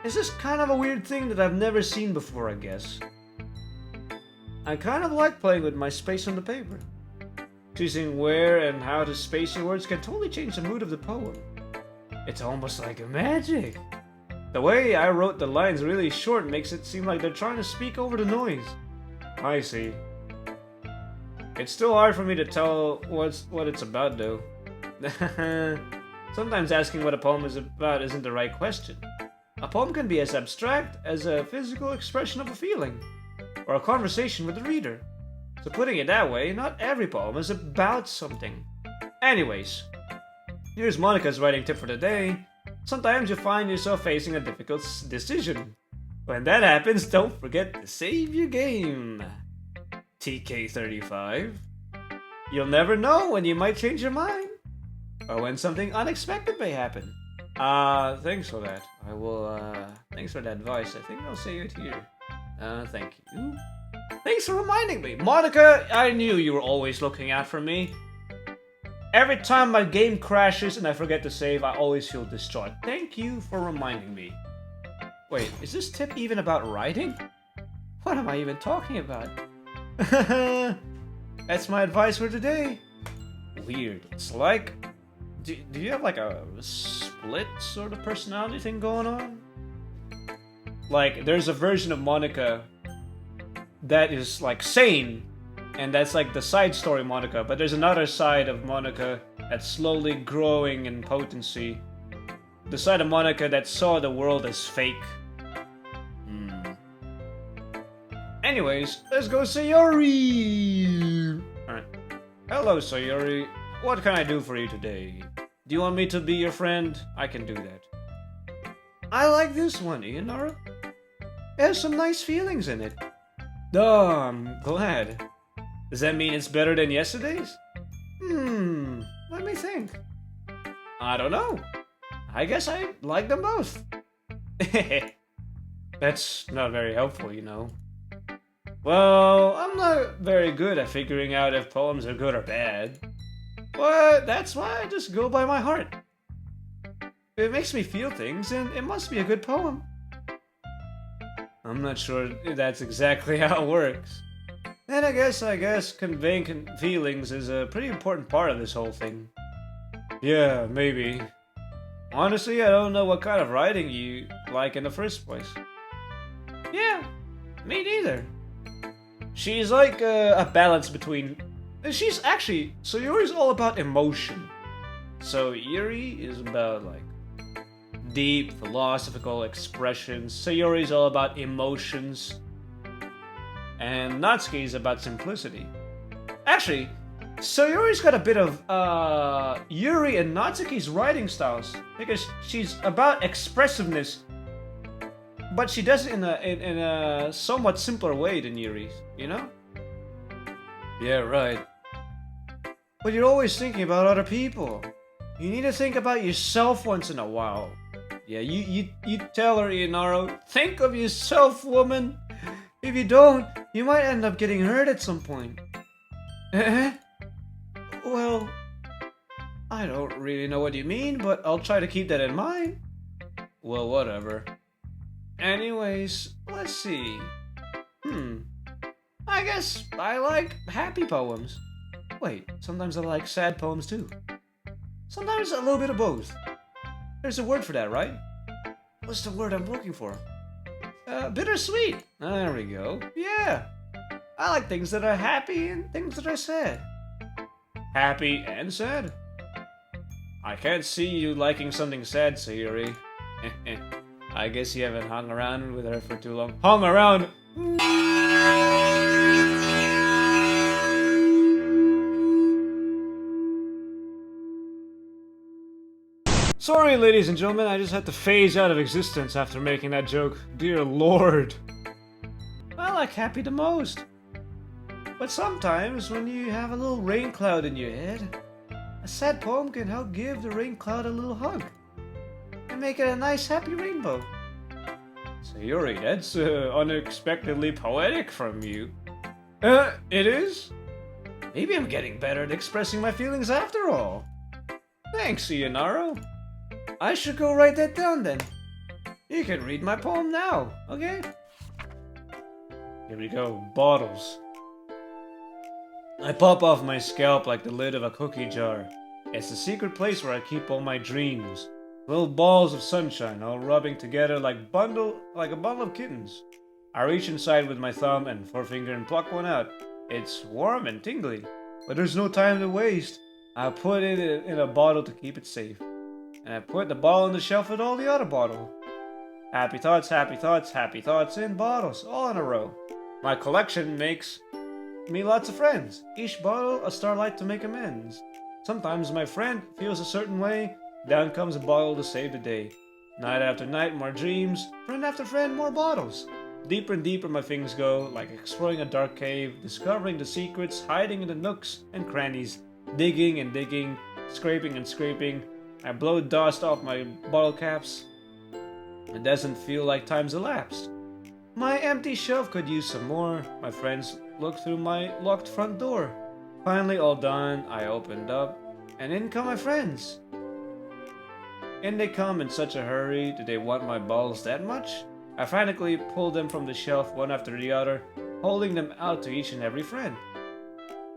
A: It's just kind of a weird thing that I've never seen before, I guess. I kind of like playing with my space on the paper. Choosing where and how to space your words can totally change the mood of the poem. It's almost like a magic. The way I wrote the lines really short makes it seem like they're trying to speak over the noise. I see. It's still hard for me to tell what it's about, though. Sometimes asking what a poem is about isn't the right question. A poem can be as abstract as a physical expression of a feeling, or a conversation with the reader. So putting it that way, not every poem is about something. Anyways, here's Monica's writing tip for the day. Sometimes you find yourself facing a difficult decision. When that happens, don't forget to save your game. TK35. You'll never know when you might change your mind, or when something unexpected may happen. Thanks for that. I will, thanks for that advice. I think I'll say it here. Thank you. Thanks for reminding me. Monica, I knew you were always looking out for me. Every time my game crashes and I forget to save, I always feel distraught. Thank you for reminding me. Wait, is this tip even about writing? What am I even talking about? That's my advice for today. Weird. It's like... Do you have like a split sort of personality thing going on? Like, there's a version of Monica that is like sane, and that's like the side story Monica, but there's another side of Monica that's slowly growing in potency. The side of Monica that saw the world as fake. Anyways, let's go Sayori! Alright. Hello Sayori. What can I do for you today? Do you want me to be your friend? I can do that. I like this one, Ionaro. It has some nice feelings in it. Oh, I'm glad. Does that mean it's better than yesterday's? Let me think. I don't know. I guess I like them both. That's not very helpful, you know. Well, I'm not very good at figuring out if poems are good or bad. But that's why I just go by my heart. It makes me feel things, and it must be a good poem. I'm not sure if that's exactly how it works. And I guess conveying feelings is a pretty important part of this whole thing. Yeah, maybe. Honestly, I don't know what kind of writing you like in the first place. Yeah, me neither. She's like a balance between... She's actually... Sayori's all about emotion. So Yuri is about like deep philosophical expressions. Sayori's all about emotions. And Natsuki is about simplicity. Actually, Sayori's got a bit of Yuri and Natsuki's writing styles, because she's about expressiveness, but she does it in a somewhat simpler way than Yuri's, you know? Yeah, right. But you're always thinking about other people. You need to think about yourself once in a while. Yeah, you tell her, Ionaro, think of yourself, woman. If you don't, you might end up getting hurt at some point. Well, I don't really know what you mean, but I'll try to keep that in mind. Well, whatever. Anyways, let's see. I guess I like happy poems. Wait, sometimes I like sad poems too. Sometimes a little bit of both. There's a word for that, right? What's the word I'm looking for? Bittersweet. There we go. Yeah. I like things that are happy and things that are sad. happy, and sad. I can't see you liking something sad, Sayuri. I guess you haven't hung around with her for too long. Hung around? Sorry, ladies and gentlemen, I just had to phase out of existence after making that joke. Dear Lord. I like happy the most. But sometimes, when you have a little rain cloud in your head, a sad poem can help give the rain cloud a little hug. And make it a nice happy rainbow. Sayuri, that's unexpectedly poetic from you. It is? Maybe I'm getting better at expressing my feelings after all. Thanks, Ionaro. I should go write that down then. You can read my poem now, okay? Here we go, bottles. I pop off my scalp like the lid of a cookie jar. It's the secret place where I keep all my dreams. Little balls of sunshine all rubbing together like a bundle of kittens. I reach inside with my thumb and forefinger and pluck one out. It's warm and tingly, but there's no time to waste. I put it in a bottle to keep it safe. And I put the bottle on the shelf with all the other bottles. Happy thoughts, happy thoughts, happy thoughts in bottles, all in a row. My collection makes me lots of friends. Each bottle a starlight to make amends. Sometimes my friend feels a certain way. Down comes a bottle to save the day. Night after night, more dreams. Friend after friend, more bottles. Deeper and deeper my things go, like exploring a dark cave, discovering the secrets, hiding in the nooks and crannies, digging and digging, scraping and scraping. I blow dust off my bottle caps. It doesn't feel like time's elapsed. My empty shelf could use some more. My friends look through my locked front door. Finally all done, I opened up, and in come my friends. In they come in such a hurry. Do they want my bottles that much? I frantically pull them from the shelf one after the other, holding them out to each and every friend.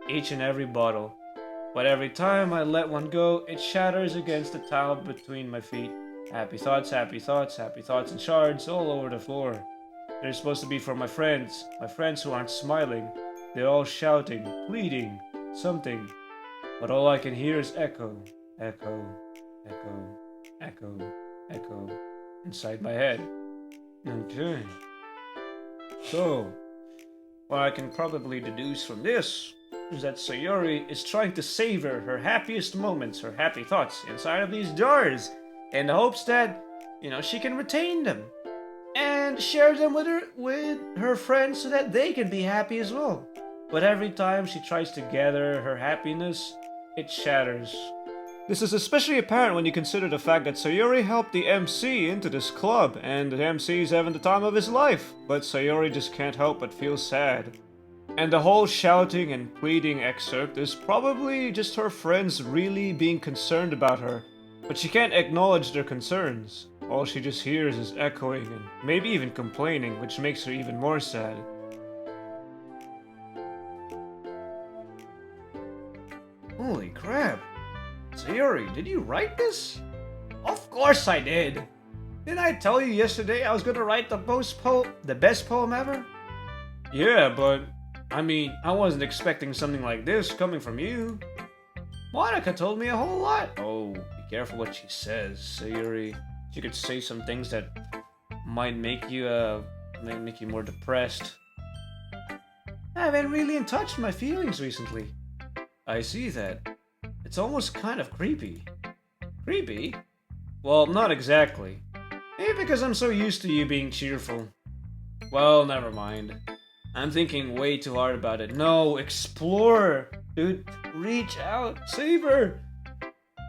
A: Each and every bottle. But every time I let one go, it shatters against the tile between my feet. Happy thoughts, happy thoughts, happy thoughts in shards all over the floor. They're supposed to be for my friends who aren't smiling. They're all shouting, pleading, something. But all I can hear is echo, echo, echo, echo, echo, inside my head. Okay. So, what I can probably deduce from this is that Sayuri is trying to savor her happiest moments, her happy thoughts inside of these jars, in the hopes that, she can retain them and share them with her friends so that they can be happy as well. But every time she tries to gather her happiness, it shatters. This is especially apparent when you consider the fact that Sayuri helped the MC into this club, and the MC's having the time of his life, but Sayuri just can't help but feel sad. And the whole shouting and pleading excerpt is probably just her friends really being concerned about her, but she can't acknowledge their concerns. All she just hears is echoing and maybe even complaining, which makes her even more sad. Holy crap! Sayuri, did you write this? Of course I did! Didn't I tell you yesterday I was gonna write the best poem ever? Yeah, but I wasn't expecting something like this coming from you. Monica told me a whole lot. Oh, be careful what she says, Sayuri. She could say some things that might make you more depressed. I haven't really in touch with my feelings recently. I see that. It's almost kind of creepy. Creepy? Well, not exactly. Maybe because I'm so used to you being cheerful. Well, never mind. I'm thinking way too hard about it. No, explore! Dude, reach out, savor!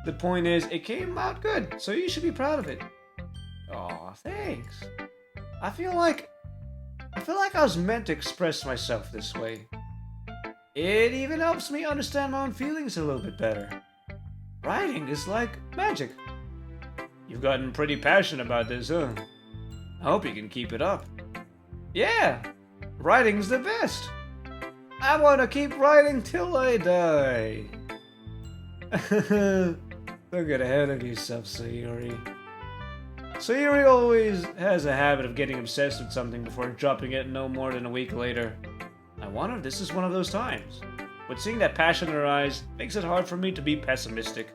A: The point is, it came out good, so you should be proud of it. Aw, thanks. I feel like I was meant to express myself this way. It even helps me understand my own feelings a little bit better. Writing is like magic. You've gotten pretty passionate about this, huh? I hope you can keep it up. Yeah! Writing's the best! I wanna keep writing till I die! Don't get ahead of yourself, Sayuri. Sayuri always has a habit of getting obsessed with something before dropping it no more than a week later. I wonder if this is one of those times. but seeing that passion in her eyes makes it hard for me to be pessimistic.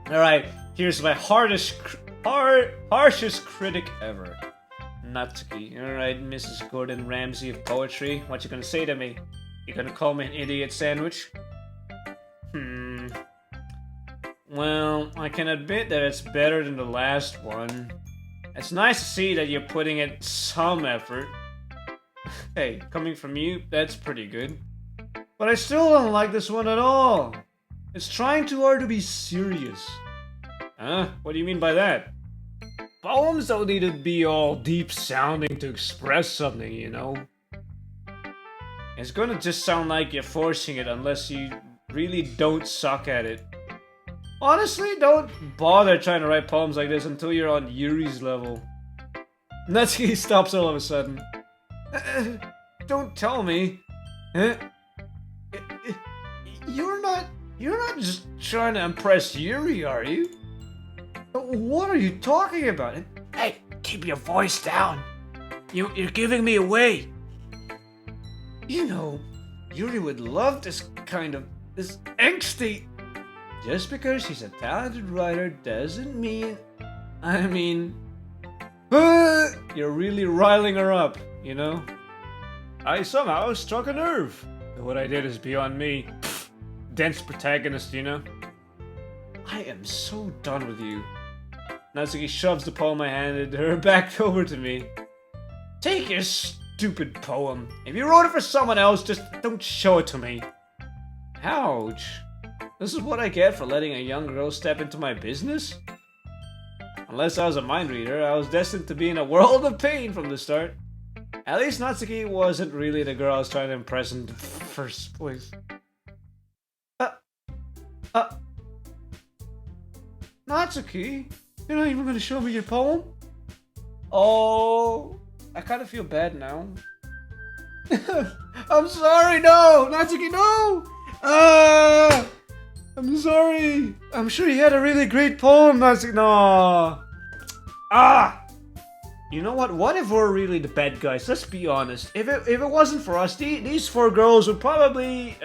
A: Alright, here's my harshest critic ever. Natsuki. Alright, Mrs. Gordon Ramsay of poetry, what you gonna say to me? You gonna call me an idiot sandwich? Well, I can admit that it's better than the last one. It's nice to see that you're putting in some effort. Hey, coming from you, that's pretty good. But I still don't like this one at all. It's trying too hard to be serious. Huh? What do you mean by that? Poems don't need to be all deep sounding to express something, you know? It's gonna just sound like you're forcing it unless you really don't suck at it. Honestly, don't bother trying to write poems like this until you're on Yuri's level. Natsuki stops all of a sudden. Don't tell me. You're not just trying to impress Yuri, are you? What are you talking about? Hey, keep your voice down. You're giving me away. You know, Yuri would love this angsty. Just because she's a talented writer doesn't mean... you're really riling her up, you know? I somehow struck a nerve. What I did is beyond me. Dense protagonist, you know? I am so done with you. Natsuki shoves the poem I handed her back over to me. Take your stupid poem. If you wrote it for someone else, just don't show it to me. Ouch. This is what I get for letting a young girl step into my business? Unless I was a mind reader, I was destined to be in a world of pain from the start. At least Natsuki wasn't really the girl I was trying to impress in the first place. Natsuki? You're not even gonna show me your poem? Oh, I kind of feel bad now. I'm sorry, no! Natsuki, no! I'm sorry. I'm sure you had a really great poem, Natsuki. No. You know what? What if we're really the bad guys? Let's be honest. If it wasn't for us, these four girls would probably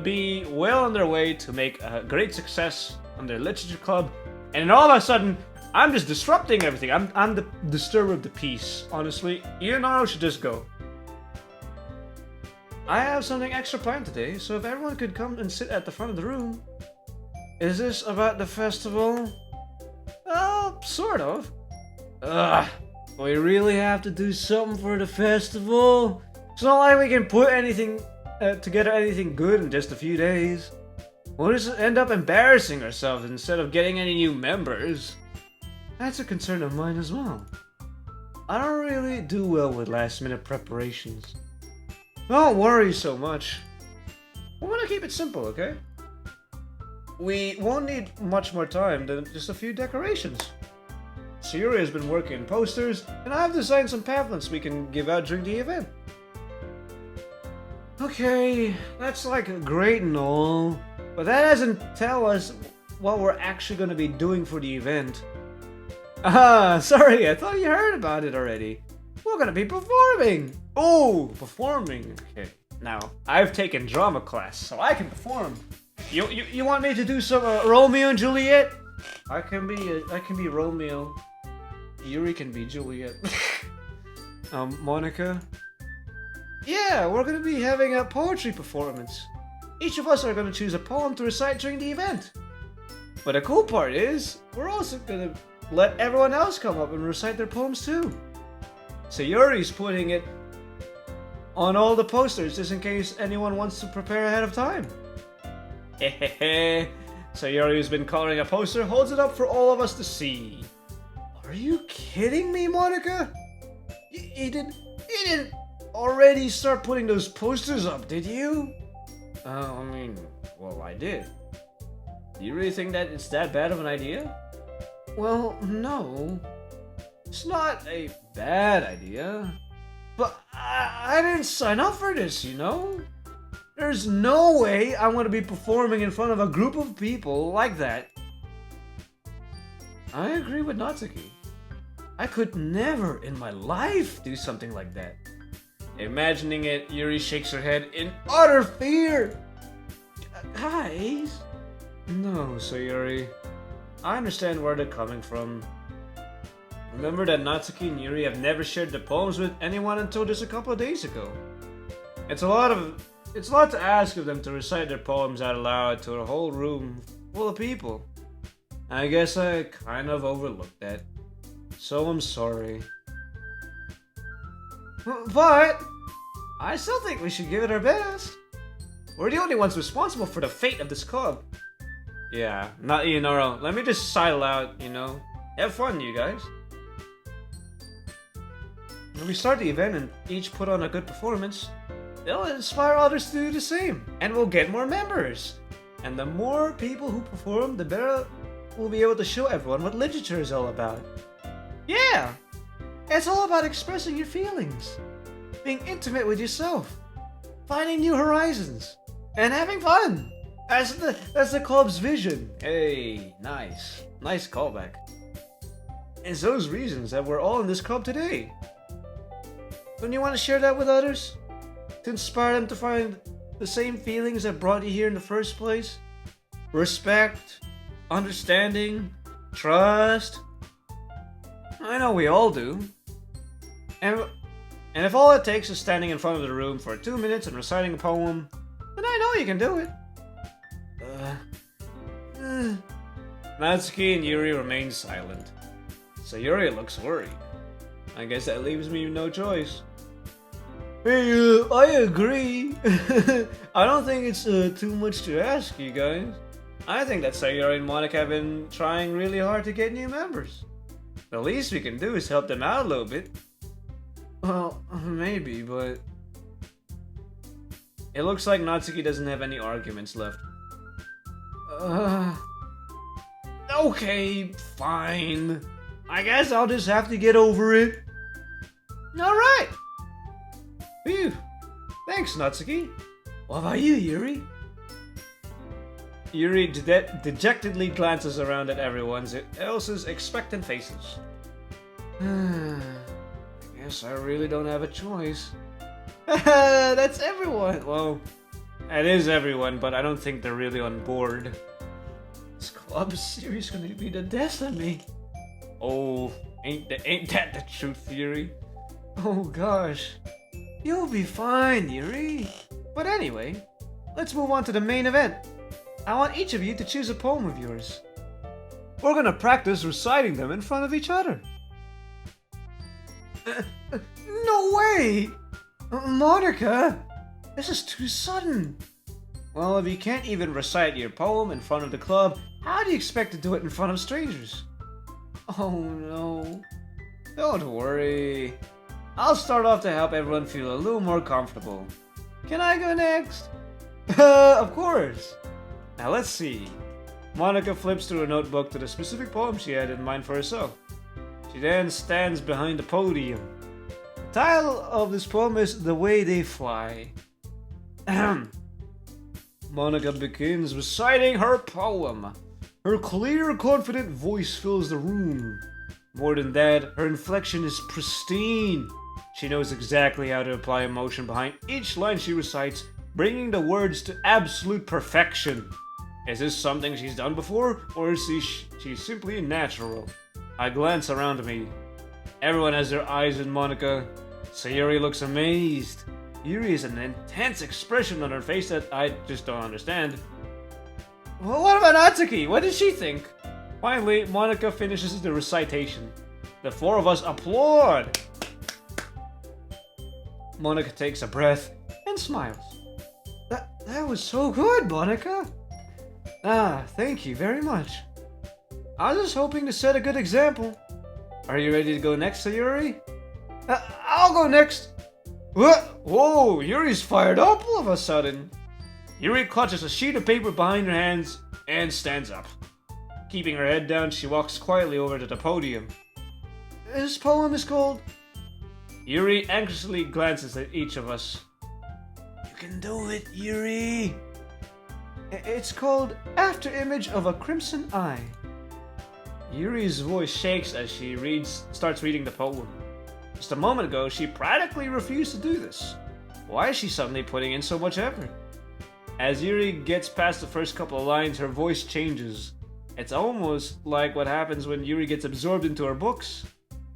A: be well on their way to make a great success on their literature club. And then all of a sudden, I'm just disrupting everything. I'm the disturber of the peace. Honestly, you and I should just go. I have something extra planned today, so if everyone could come and sit at the front of the room. Is this about the festival? Well, sort of. Ugh. We really have to do something for the festival? It's not like we can put anything together anything good in just a few days. We'll just end up embarrassing ourselves instead of getting any new members. That's a concern of mine as well. I don't really do well with last minute preparations. Don't worry so much. We're gonna keep it simple, okay? We won't need much more time than just a few decorations. Sayuri has been working on posters, and I've designed some pamphlets we can give out during the event. Okay, that's like great and all, but that doesn't tell us what we're actually going to be doing for the event. Sorry, I thought you heard about it already. We're going to be performing! Oh, performing. Okay, now, I've taken drama class, so I can perform. You want me to do some Romeo and Juliet? I can be Romeo. Yuri can be Juliet. Monica? Yeah, we're gonna be having a poetry performance. Each of us are gonna choose a poem to recite during the event. But the cool part is, we're also gonna let everyone else come up and recite their poems too. So Yuri's putting it on all the posters just in case anyone wants to prepare ahead of time. Hehehe. So Yuri, who's been coloring a poster, holds it up for all of us to see. Are you kidding me, Monica? You didn't already start putting those posters up, did you? Well, I did. Do you really think that it's that bad of an idea? Well, no. It's not a bad idea. But I didn't sign up for this, you know? There's no way I'm gonna be performing in front of a group of people like that. I agree with Natsuki. I could never in my life do something like that. Imagining it, Yuri shakes her head in utter fear. Guys? No, Sayuri. I understand where they're coming from. Remember that Natsuki and Yuri have never shared their poems with anyone until just a couple of days ago. It's a lot to ask of them to recite their poems out loud to a whole room full of people. I guess I kind of overlooked that. So I'm sorry. But I still think we should give it our best. We're the only ones responsible for the fate of this club. Yeah, not Ianoro. Let me just sidle out, you know. Have fun, you guys. When we start the event and each put on a good performance, they'll inspire others to do the same, and we'll get more members. And the more people who perform, the better we'll be able to show everyone what literature is all about. Yeah! It's all about expressing your feelings, being intimate with yourself, finding new horizons, and having fun! That's the club's vision. Hey, nice. Nice callback. It's those reasons that we're all in this club today. Don't you want to share that with others? To inspire them to find the same feelings that brought you here in the first place? Respect, understanding, trust. I know we all do. And if all it takes is standing in front of the room for 2 minutes and reciting a poem, then I know you can do it. Natsuki and Yuri remain silent. Sayuri looks worried. I guess that leaves me no choice. Hey, I agree. I don't think it's too much to ask, you guys. I think that Sayuri and Monica have been trying really hard to get new members. The least we can do is help them out a little bit. Well, maybe, but... It looks like Natsuki doesn't have any arguments left. Okay, fine. I guess I'll just have to get over it. Alright. Phew. Thanks, Natsuki. What about you, Yuri? Yuri dejectedly glances around at everyone else's expectant faces. I guess I really don't have a choice. That's everyone. Well, it is everyone, but I don't think they're really on board. This club is seriously gonna be the death of me. Oh, ain't that the truth, Yuri? Oh gosh. You'll be fine, Yuri. But anyway, let's move on to the main event. I want each of you to choose a poem of yours. We're gonna practice reciting them in front of each other. No way! Monica! This is too sudden. Well, if you can't even recite your poem in front of the club, how do you expect to do it in front of strangers? Oh no. Don't worry. I'll start off to help everyone feel a little more comfortable. Can I go next? Of course. Now let's see. Monica flips through a notebook to the specific poem she had in mind for herself. She then stands behind the podium. The title of this poem is The Way They Fly. Monica begins reciting her poem. Her clear, confident voice fills the room. More than that, her inflection is pristine. She knows exactly how to apply emotion behind each line she recites, bringing the words to absolute perfection. Is this something she's done before, or is she simply natural? I glance around me. Everyone has their eyes on Monica. Sayuri looks amazed. Yuri has an intense expression on her face that I just don't understand. Well, what about Natsuki? What does she think? Finally, Monica finishes the recitation. The four of us applaud. Monica takes a breath and smiles. That was so good, Monica. Thank you very much. I was just hoping to set a good example. Are you ready to go next, Sayuri? I'll go next. What? Whoa, Yuri's fired up all of a sudden. Yuri clutches a sheet of paper behind her hands and stands up. Keeping her head down, she walks quietly over to the podium. This poem is called... Yuri anxiously glances at each of us. You can do it, Yuri. It's called After Image of a Crimson Eye. Yuri's voice shakes as she starts reading the poem. Just a moment ago, she practically refused to do this. Why is she suddenly putting in so much effort? As Yuri gets past the first couple of lines, her voice changes. It's almost like what happens when Yuri gets absorbed into her books.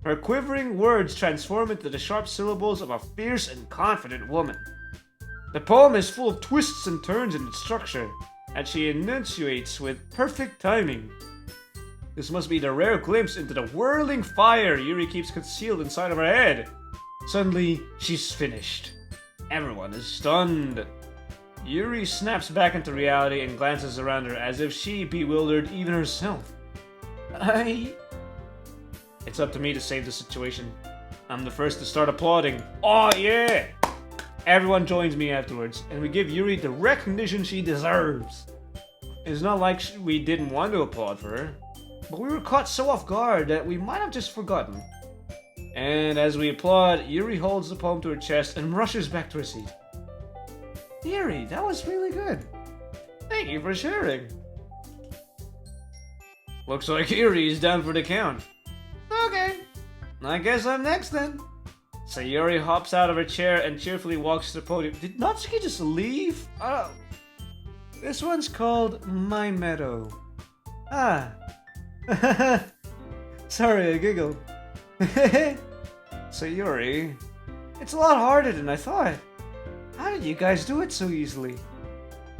A: Her quivering words transform into the sharp syllables of a fierce and confident woman. The poem is full of twists and turns in its structure, and she enunciates with perfect timing. This must be the rare glimpse into the whirling fire Yuri keeps concealed inside of her head. Suddenly, she's finished. Everyone is stunned. Yuri snaps back into reality and glances around her as if she bewildered even herself. It's up to me to save the situation. I'm the first to start applauding. Oh yeah! Everyone joins me afterwards, and we give Yuri the recognition she deserves. It's not like we didn't want to applaud for her, but we were caught so off guard that we might have just forgotten. And as we applaud, Yuri holds the poem to her chest and rushes back to her seat. Yuri, that was really good. Thank you for sharing. Looks like Yuri is down for the count. Okay, I guess I'm next then. Sayuri hops out of her chair and cheerfully walks to the podium. Did Natsuki just leave? This one's called My Meadow. Ah. Sorry, I giggled. Sayuri, it's a lot harder than I thought. How did you guys do it so easily?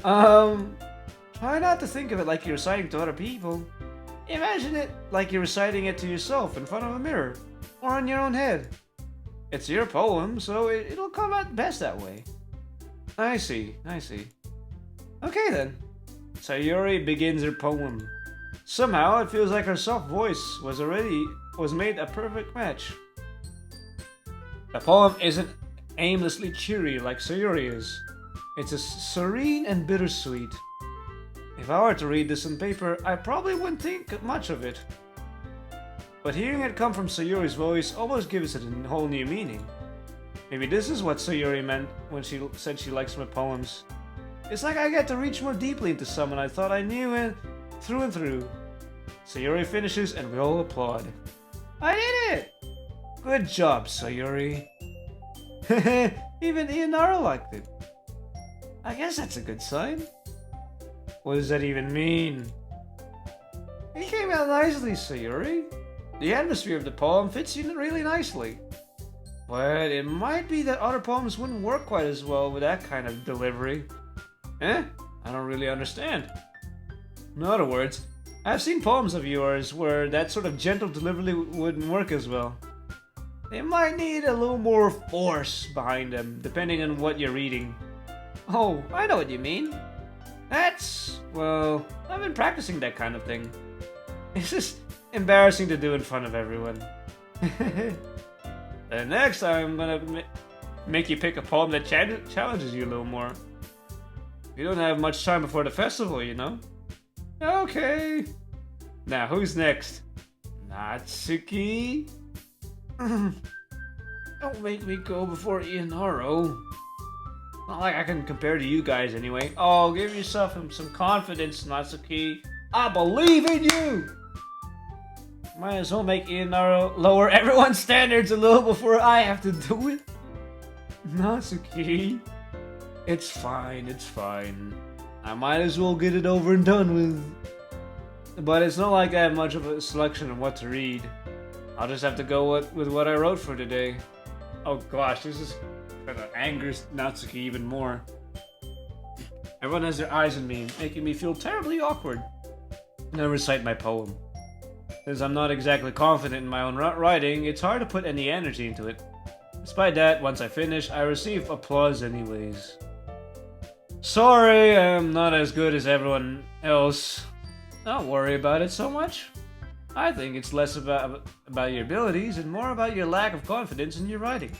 A: Try not to think of it like you're reciting to other people. Imagine it like you're reciting it to yourself in front of a mirror, or in your own head. It's your poem, so it'll come out best that way. I see. Okay then. Sayuri begins her poem. Somehow it feels like her soft voice was made a perfect match. The poem isn't aimlessly cheery like Sayuri is. It's serene and bittersweet. If I were to read this on paper, I probably wouldn't think much of it. But hearing it come from Sayuri's voice almost gives it a whole new meaning. Maybe this is what Sayuri meant when she said she likes my poems. It's like I get to reach more deeply into someone I thought I knew and through. Sayuri finishes and we all applaud. I did it! Good job, Sayuri. Even Ianaro liked it. I guess that's a good sign. What does that even mean? It came out nicely, Sayuri. The atmosphere of the poem fits in really nicely. But it might be that other poems wouldn't work quite as well with that kind of delivery. I don't really understand. In other words, I've seen poems of yours where that sort of gentle delivery wouldn't work as well. They might need a little more force behind them, depending on what you're reading. Oh, I know what you mean. Well, I've been practicing that kind of thing. It's just embarrassing to do in front of everyone. And next time I'm gonna make you pick a poem that challenges you a little more. You don't have much time before the festival, you know? Okay. Now, who's next? Natsuki? Don't make me go before Ianaro. Not like I can compare to you guys anyway. Oh, give yourself some confidence, Natsuki. I believe in you! Might as well make Ianaro lower everyone's standards a little before I have to do it. Natsuki. It's fine. I might as well get it over and done with. But it's not like I have much of a selection of what to read. I'll just have to go with what I wrote for today. Oh gosh, this is gonna anger Natsuki even more. Everyone has their eyes on me, making me feel terribly awkward. And I recite my poem. Since I'm not exactly confident in my own writing, it's hard to put any energy into it. Despite that, once I finish, I receive applause anyways. Sorry, I'm not as good as everyone else. Don't worry about it so much. I think it's less about your abilities and more about your lack of confidence in your writing.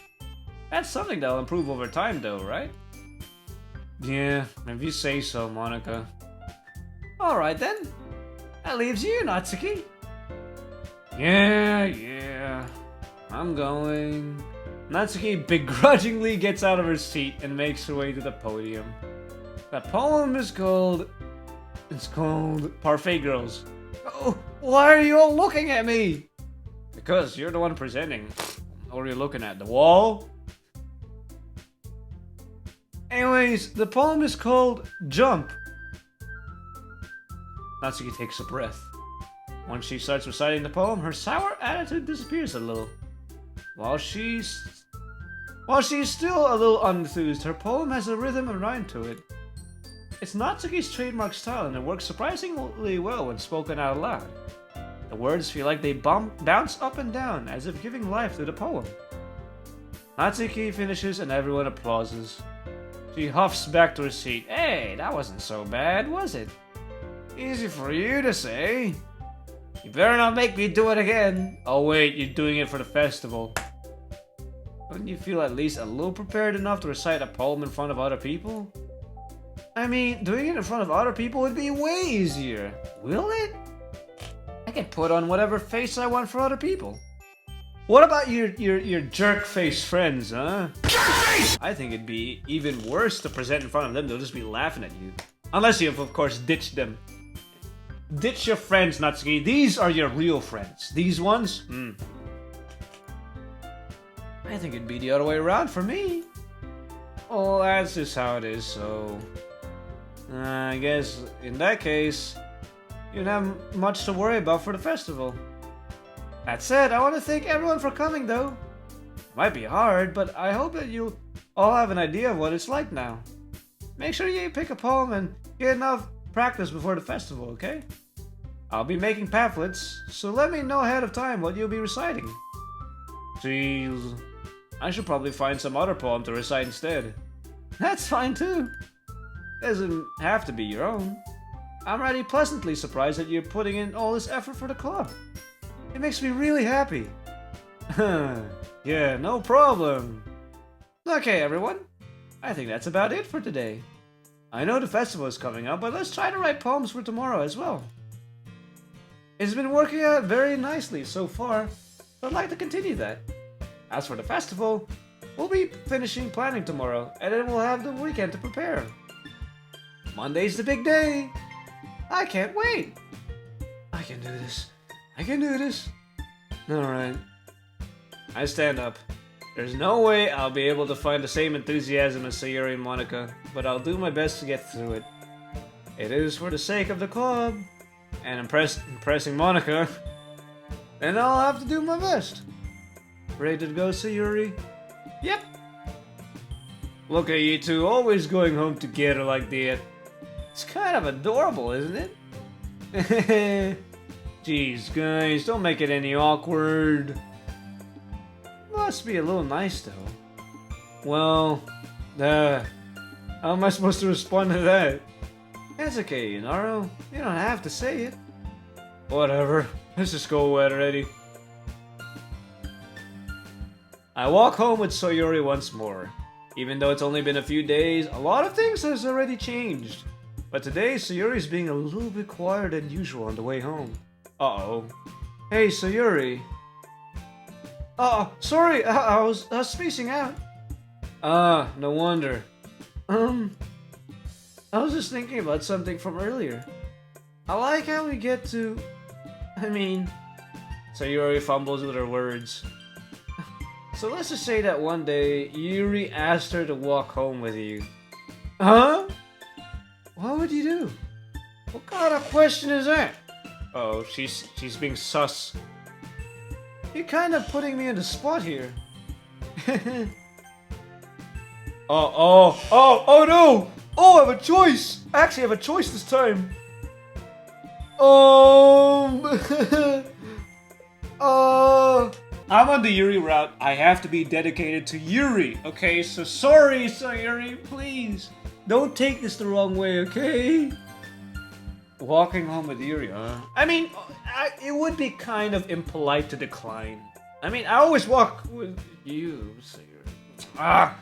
A: That's something that'll improve over time though, right? Yeah, if you say so, Monica. Alright then. That leaves you, Natsuki. Yeah. I'm going. Natsuki begrudgingly gets out of her seat and makes her way to the podium. The poem is called... It's called Parfait Girls. Oh, why are you all looking at me? Because you're the one presenting. What are you looking at? The wall? Anyways, the poem is called Jump. Natsuki takes a breath. Once she starts reciting the poem, her sour attitude disappears a little. While she's still a little unenthused, her poem has a rhythm and rhyme to it. It's Natsuki's trademark style and it works surprisingly well when spoken out loud. The words feel like they bounce up and down, as if giving life to the poem. Natsuki finishes and everyone applauses. She huffs back to her seat. Hey, that wasn't so bad, was it? Easy for you to say. You better not make me do it again. Oh wait, you're doing it for the festival. Wouldn't you feel at least a little prepared enough to recite a poem in front of other people? I mean, doing it in front of other people would be way easier. Will it? I can put on whatever face I want for other people. What about your jerk-face friends, huh? Jerk-face! I think it'd be even worse to present in front of them. They'll just be laughing at you. Unless you've, of course, ditched them. Ditch your friends, Natsuki. These are your real friends. These ones? I think it'd be the other way around for me. Oh, that's just how it is, so... I guess, in that case, you don't have much to worry about for the festival. That said, I want to thank everyone for coming, though. It might be hard, but I hope that you'll all have an idea of what it's like now. Make sure you pick a poem and get enough practice before the festival, okay? I'll be making pamphlets, so let me know ahead of time what you'll be reciting. Jeez, I should probably find some other poem to recite instead. That's fine too. Doesn't have to be your own. I'm already pleasantly surprised that you're putting in all this effort for the club. It makes me really happy. Yeah, no problem. Okay, everyone. I think that's about it for today. I know the festival is coming up, but let's try to write poems for tomorrow as well. It's been working out very nicely so far, but I'd like to continue that. As for the festival, we'll be finishing planning tomorrow, and then we'll have the weekend to prepare. Monday's the big day. I can't wait. I can do this. I can do this. Alright. I stand up. There's no way I'll be able to find the same enthusiasm as Sayuri and Monica, but I'll do my best to get through it. It is for the sake of the club, and impressing Monica, then I'll have to do my best. Ready to go, Sayuri? Yep. Look at you two, always going home together like that. It's kind of adorable, isn't it? Jeez, guys, don't make it any awkward. Must be a little nice, though. Well, how am I supposed to respond to that? It's okay, Inaro. You don't have to say it. Whatever. Let's just go already. I walk home with Sayuri once more. Even though it's only been a few days, a lot of things has already changed. But today, Sayuri's being a little bit quieter than usual on the way home. Uh-oh. Hey, Sayuri. Sorry, I was spacing out. No wonder. I was just thinking about something from earlier. I like how we get to... Sayuri fumbles with her words. So let's just say that one day, Yuri asked her to walk home with you. Huh? What would you do? What kind of question is that? Oh, she's being sus. You're kind of putting me in the spot here. Oh no! Oh, I have a choice! I actually have a choice this time. I'm on the Yuri route. I have to be dedicated to Yuri, okay? So sorry, Sayuri, please. Don't take this the wrong way, okay? Walking home with Yuri, huh? It would be kind of impolite to decline. I always walk with you, Sayuri.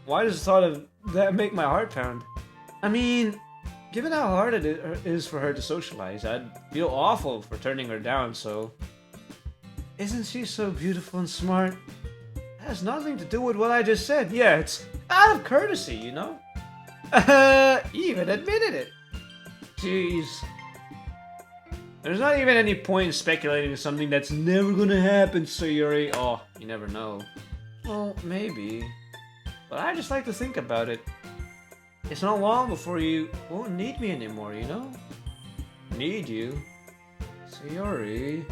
A: Why does the thought of that make my heart pound? Given how hard it is for her to socialize, I'd feel awful for turning her down, so... Isn't she so beautiful and smart? That has nothing to do with what I just said. Yeah, it's out of courtesy, you know? You even admitted it. Jeez. There's not even any point in speculating something that's never gonna happen, Sayuri. Oh, you never know. Well, maybe. But I just like to think about it. It's not long before you won't need me anymore, you know? Need you? Sayuri,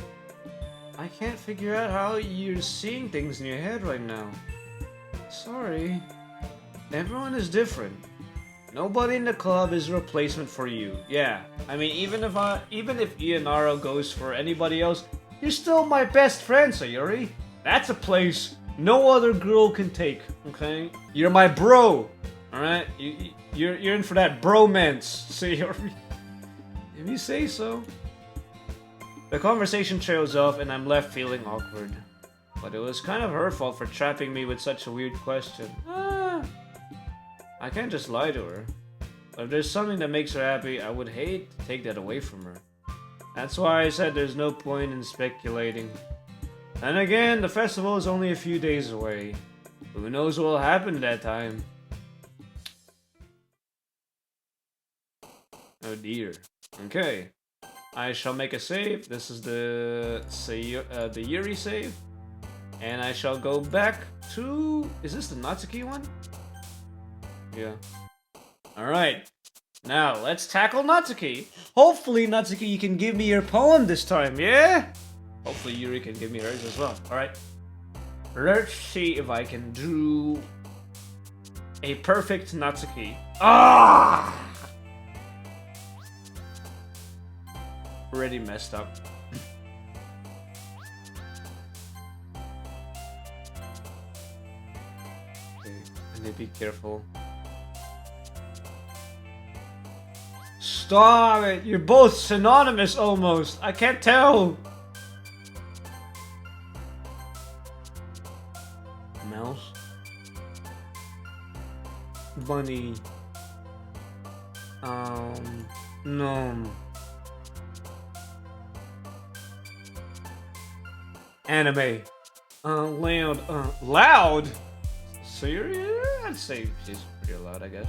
A: I can't figure out how you're seeing things in your head right now. Sorry. Everyone is different. Nobody in the club is a replacement for you. Yeah, I mean, even if Ianaro goes for anybody else, you're still my best friend, Sayuri. That's a place no other girl can take. Okay, you're my bro. All right, you're in for that bromance, Sayuri. If you say so. The conversation trails off, and I'm left feeling awkward. But it was kind of her fault for trapping me with such a weird question. I can't just lie to her. But if there's something that makes her happy, I would hate to take that away from her. That's why I said there's no point in speculating. And again, the festival is only a few days away. Who knows what will happen that time? Oh dear. Okay. I shall make a save. This is the Yuri save. And I shall go back to... Is this the Natsuki one? Yeah. Alright. Now, let's tackle Natsuki. Hopefully, Natsuki, you can give me your poem this time, yeah? Hopefully, Yuri can give me hers as well. Alright. Let's see if I can do... a perfect Natsuki. Ah! Already messed up. Okay, and be careful. Stop it! You're both synonymous almost. I can't tell. Mouse. Bunny. No. Anime. Loud. Loud? Serious? I'd say she's pretty loud, I guess.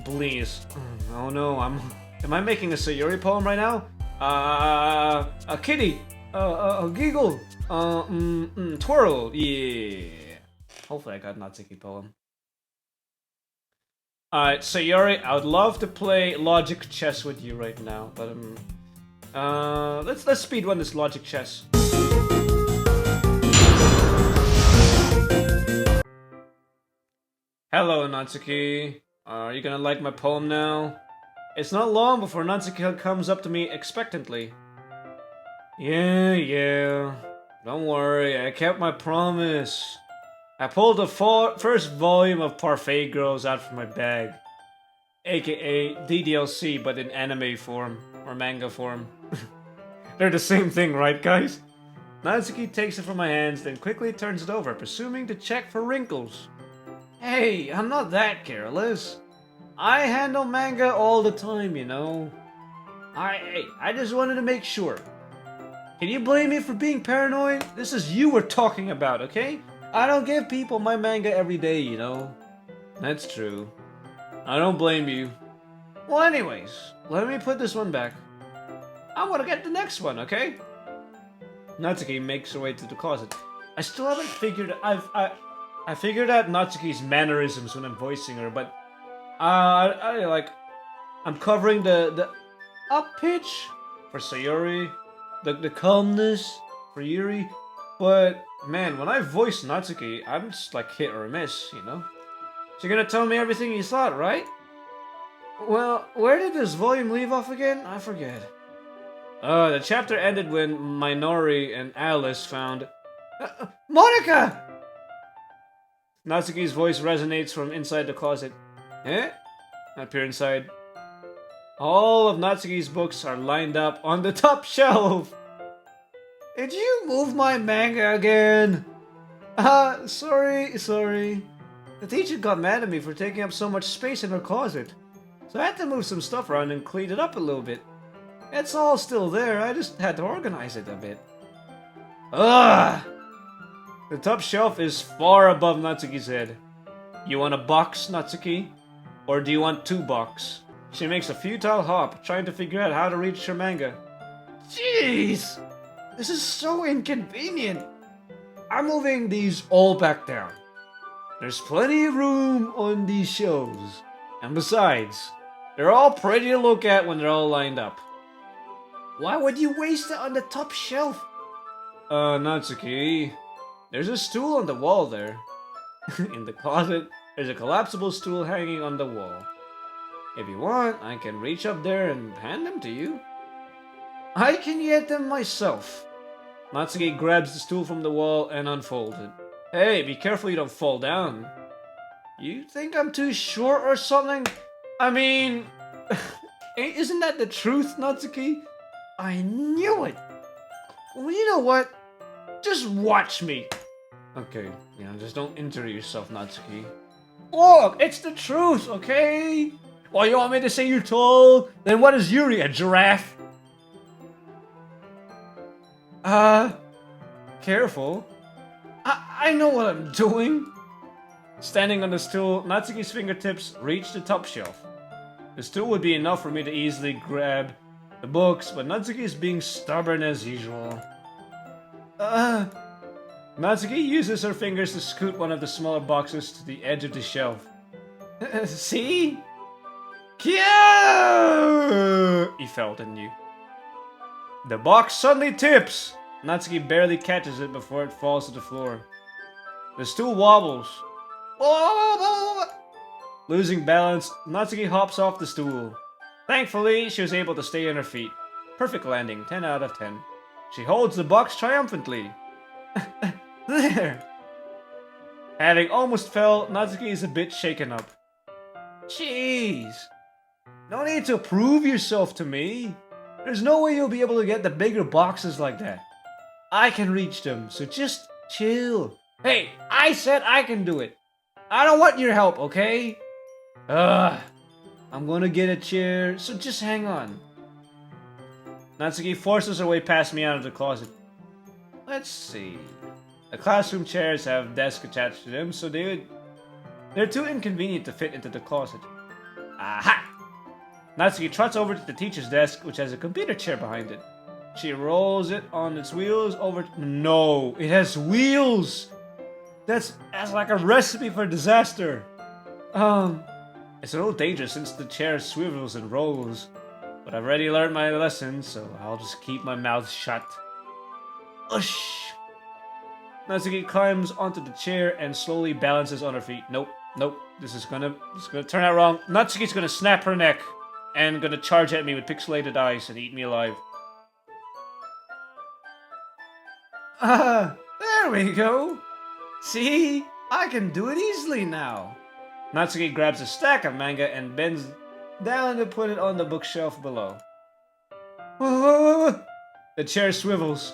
A: Please. Oh no, am I making a Sayuri poem right now? A kitty. A giggle. Twirl. Yeah. Hopefully I got Natsuki poem. Alright, Sayuri, I would love to play logic chess with you right now, but let's speedrun this logic chess. Hello, Natsuki. Are you gonna like my poem now? It's not long before Natsuki comes up to me expectantly. Yeah. Don't worry, I kept my promise. I pulled the first volume of Parfait Girls out from my bag. AKA DDLC, but in anime form, or manga form. They're the same thing, right guys? Natsuki takes it from my hands, then quickly turns it over, presuming to check for wrinkles. Hey, I'm not that careless. I handle manga all the time, you know. I just wanted to make sure. Can you blame me for being paranoid? This is you we're talking about, okay? I don't give people my manga every day, you know. That's true. I don't blame you. Well, anyways, let me put this one back. I want to get the next one, okay? Natsuki makes her way to the closet. I still haven't figured... I figured out Natsuki's mannerisms when I'm voicing her, but... I'm covering the up pitch for Sayuri, the calmness for Yuri, but man, when I voice Natsuki, I'm just like hit or miss, you know? So you're gonna tell me everything you thought, right? Well, where did this volume leave off again? I forget. The chapter ended when Minori and Alice found... Monica! Natsuki's voice resonates from inside the closet. Eh? I peer inside. All of Natsuki's books are lined up on the top shelf. Did you move my manga again? Sorry. The teacher got mad at me for taking up so much space in her closet. So I had to move some stuff around and clean it up a little bit. It's all still there, I just had to organize it a bit. Ugh! The top shelf is far above Natsuki's head. You want a box, Natsuki? Or do you want 2 bucks? She makes a futile hop, trying to figure out how to reach her manga. Jeez! This is so inconvenient. I'm moving these all back down. There's plenty of room on these shelves. And besides, they're all pretty to look at when they're all lined up. Why would you waste it on the top shelf? Natsuki, there's a stool on the wall there. In the closet, there's a collapsible stool hanging on the wall. If you want, I can reach up there and hand them to you. I can get them myself. Natsuki grabs the stool from the wall and unfolds it. Hey, be careful you don't fall down. You think I'm too short or something? I mean, isn't that the truth, Natsuki? I knew it. Well, you know what? Just watch me. Okay, just don't injure yourself, Natsuki. Look, it's the truth, okay? Well, you want me to say you're tall? Then what is Yuri, a giraffe? Careful. I know what I'm doing. Standing on the stool, Natsuki's fingertips reach the top shelf. The stool would be enough for me to easily grab the books, but Natsuki is being stubborn as usual. Natsuki uses her fingers to scoot one of the smaller boxes to the edge of the shelf. See? Cute! He felt, didn't you? The box suddenly tips! Natsuki barely catches it before it falls to the floor. The stool wobbles. Losing balance, Natsuki hops off the stool. Thankfully, she was able to stay on her feet. Perfect landing, 10 out of 10. She holds the box triumphantly. There! Having almost fell, Natsuki is a bit shaken up. Jeez! No need to prove yourself to me. There's no way you'll be able to get the bigger boxes like that. I can reach them, so just chill. Hey, I said I can do it. I don't want your help, okay? I'm gonna get a chair, so just hang on. Natsuki forces her way past me out of the closet. Let's see. The classroom chairs have desks attached to them, so they're too inconvenient to fit into the closet. Aha! Natsuki trots over to the teacher's desk, which has a computer chair behind it. She rolls it on its wheels over... No, it has wheels! That's like a recipe for disaster. It's a little dangerous since the chair swivels and rolls. But I've already learned my lesson, so I'll just keep my mouth shut. Ush! Natsuki climbs onto the chair and slowly balances on her feet. Nope. This is gonna turn out wrong. Natsuki's gonna snap her neck and gonna charge at me with pixelated eyes and eat me alive. There we go. See? I can do it easily now. Natsuki grabs a stack of manga and bends down to put it on the bookshelf below. The chair swivels.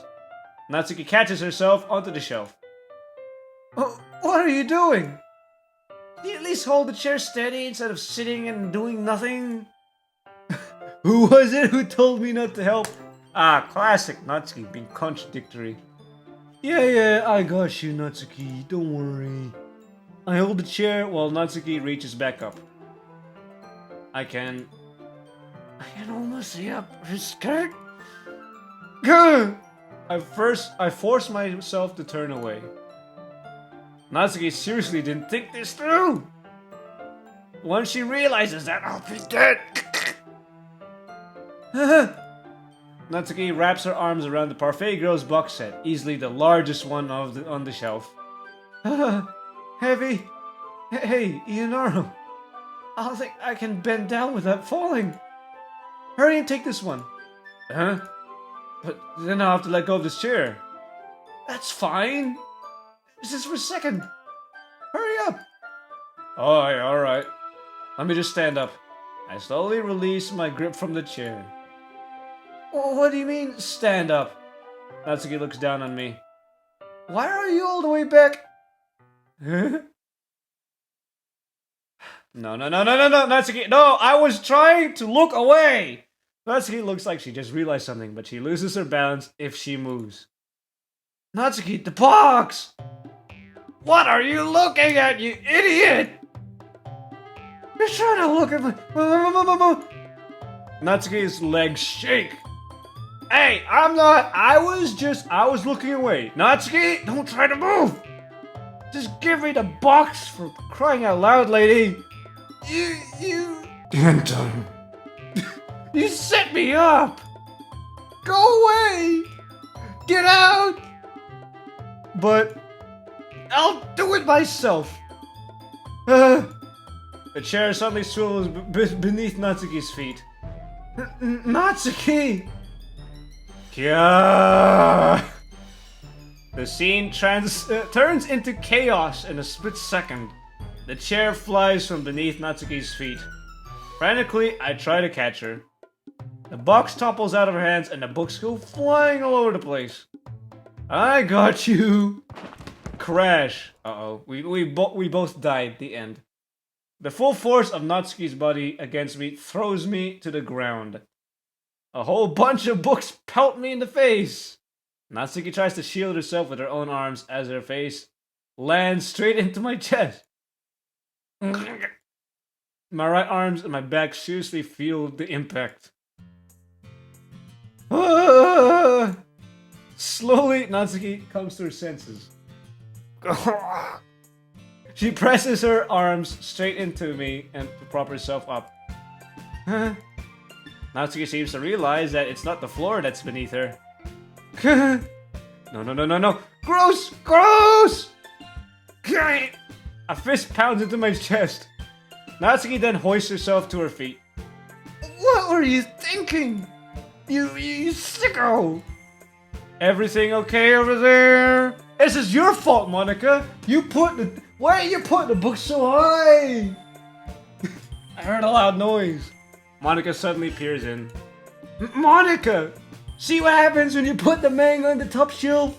A: Natsuki catches herself onto the shelf. Oh, what are you doing? Can you at least hold the chair steady instead of sitting and doing nothing? Who was it who told me not to help? Classic Natsuki being contradictory. Yeah, I got you, Natsuki. Don't worry. I hold the chair while Natsuki reaches back up. I can almost see up her skirt. Gah! I forced myself to turn away. Natsuki seriously didn't think this through. Once she realizes that, I'll be dead. Natsuki wraps her arms around the Parfait Girls box set, easily the largest one on the shelf. Heavy. Hey, Ionaro. I don't think I can bend down without falling. Hurry and take this one. Huh? But then I'll have to let go of this chair. That's fine. It's just for a second. Hurry up. Alright. Let me just stand up. I slowly release my grip from the chair. What do you mean, stand up? Natsuki looks down on me. Why are you all the way back? No, Natsuki, no, I was trying to look away. Natsuki looks like she just realized something, but she loses her balance if she moves. Natsuki, the box! What are you looking at, you idiot? You're trying to look at my... Natsuki's legs shake. Hey, I'm not... I was looking away. Natsuki, don't try to move. Just give me the box for crying out loud, lady. You... Gento. You set me up. Go away. Get out. But... I'll do it myself. The chair suddenly swivels beneath Natsuki's feet. Natsuki! Kya! The scene turns into chaos in a split second. The chair flies from beneath Natsuki's feet. Frantically, I try to catch her. The box topples out of her hands and the books go flying all over the place. I got you! Crash. Uh-oh. We both died. The end. The full force of Natsuki's body against me throws me to the ground. A whole bunch of books pelt me in the face. Natsuki tries to shield herself with her own arms as her face lands straight into my chest. My right arms and my back seriously feel the impact. Slowly, Natsuki comes to her senses. She presses her arms straight into me and to prop herself up. Natsuki seems to realize that it's not the floor that's beneath her. No. Gross! Gross! A fist pounds into my chest. Natsuki then hoists herself to her feet. What were you thinking? You sicko! Everything okay over there? This is your fault, Monica! Why are you putting the book so high? I heard a loud noise. Monica suddenly peers in. Monica! See what happens when you put the manga on the top shelf?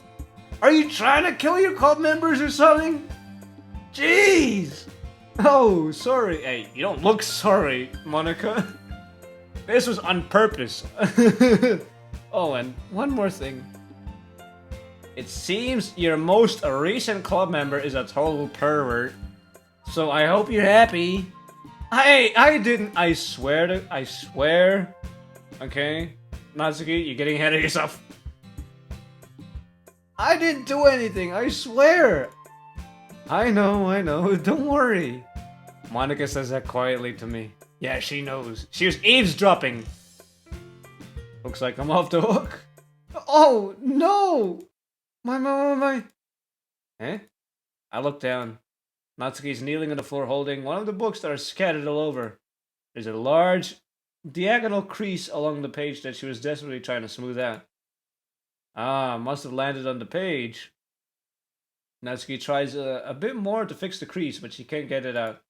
A: Are you trying to kill your club members or something? Jeez! Oh, sorry. Hey, you don't look sorry, Monica. This was on purpose. Oh, and one more thing. It seems your most recent club member is a total pervert. So I hope you're happy. I didn't. I swear. Okay? Natsuki, you're getting ahead of yourself. I didn't do anything, I swear. I know. Don't worry. Monica says that quietly to me. Yeah, she knows. She was eavesdropping. Looks like I'm off the hook. Oh, no! My. Eh? I look down. Natsuki's kneeling on the floor holding one of the books that are scattered all over. There's a large diagonal crease along the page that she was desperately trying to smooth out. Ah, must have landed on the page. Natsuki tries a bit more to fix the crease, but she can't get it out.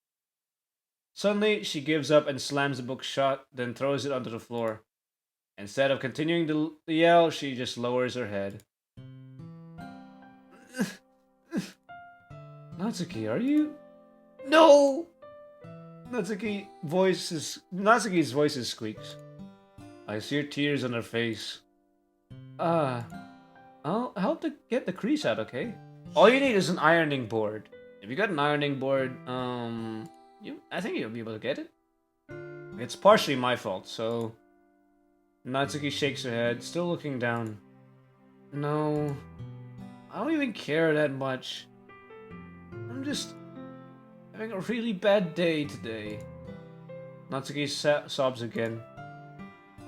A: Suddenly, she gives up and slams the book shut, then throws it onto the floor. Instead of continuing to yell, she just lowers her head. Natsuki, are you... No! Natsuki's voice squeaks. I see her tears on her face. I'll help to get the crease out, okay? All you need is an ironing board. If you got an ironing board, I think you'll be able to get it. It's partially my fault, so... Natsuki shakes her head, still looking down. No, I don't even care that much. I'm just having a really bad day today. Natsuki sobs again.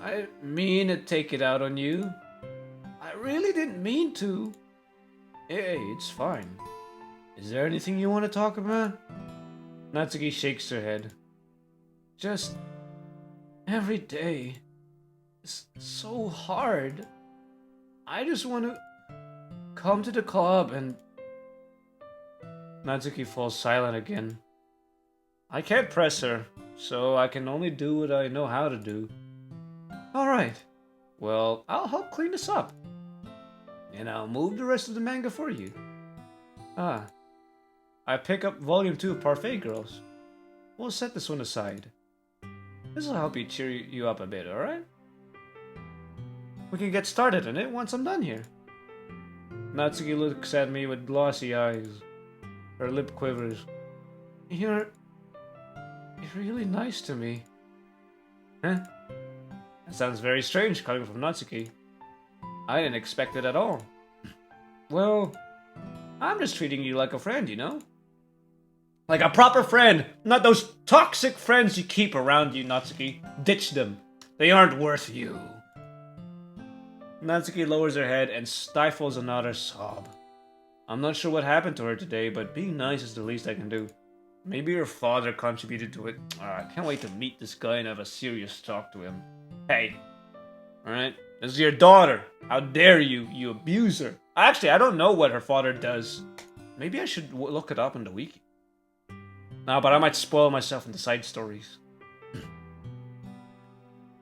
A: I mean to take it out on you. I really didn't mean to. Hey, it's fine. Is there anything you want to talk about? Natsuki shakes her head. Just every day. It's so hard. I just want to come to the club and... Natsuki falls silent again. I can't press her, so I can only do what I know how to do. Alright. Well, I'll help clean this up. And I'll move the rest of the manga for you. I pick up volume 2 of Parfait Girls. We'll set this one aside. This'll help you cheer you up a bit, alright? We can get started on it once I'm done here. Natsuki looks at me with glossy eyes. Her lip quivers. You're You're really nice to me. Huh? That sounds very strange coming from Natsuki. I didn't expect it at all. Well, I'm just treating you like a friend, you know? Like a proper friend, not those toxic friends you keep around you, Natsuki. Ditch them. They aren't worth you. Natsuki lowers her head and stifles another sob. I'm not sure what happened to her today, but being nice is the least I can do. Maybe her father contributed to it. I can't wait to meet this guy and have a serious talk to him. Hey, alright? This is your daughter. How dare you, you abuser. Actually, I don't know what her father does. Maybe I should look it up in the wiki. No, but I might spoil myself in the side stories.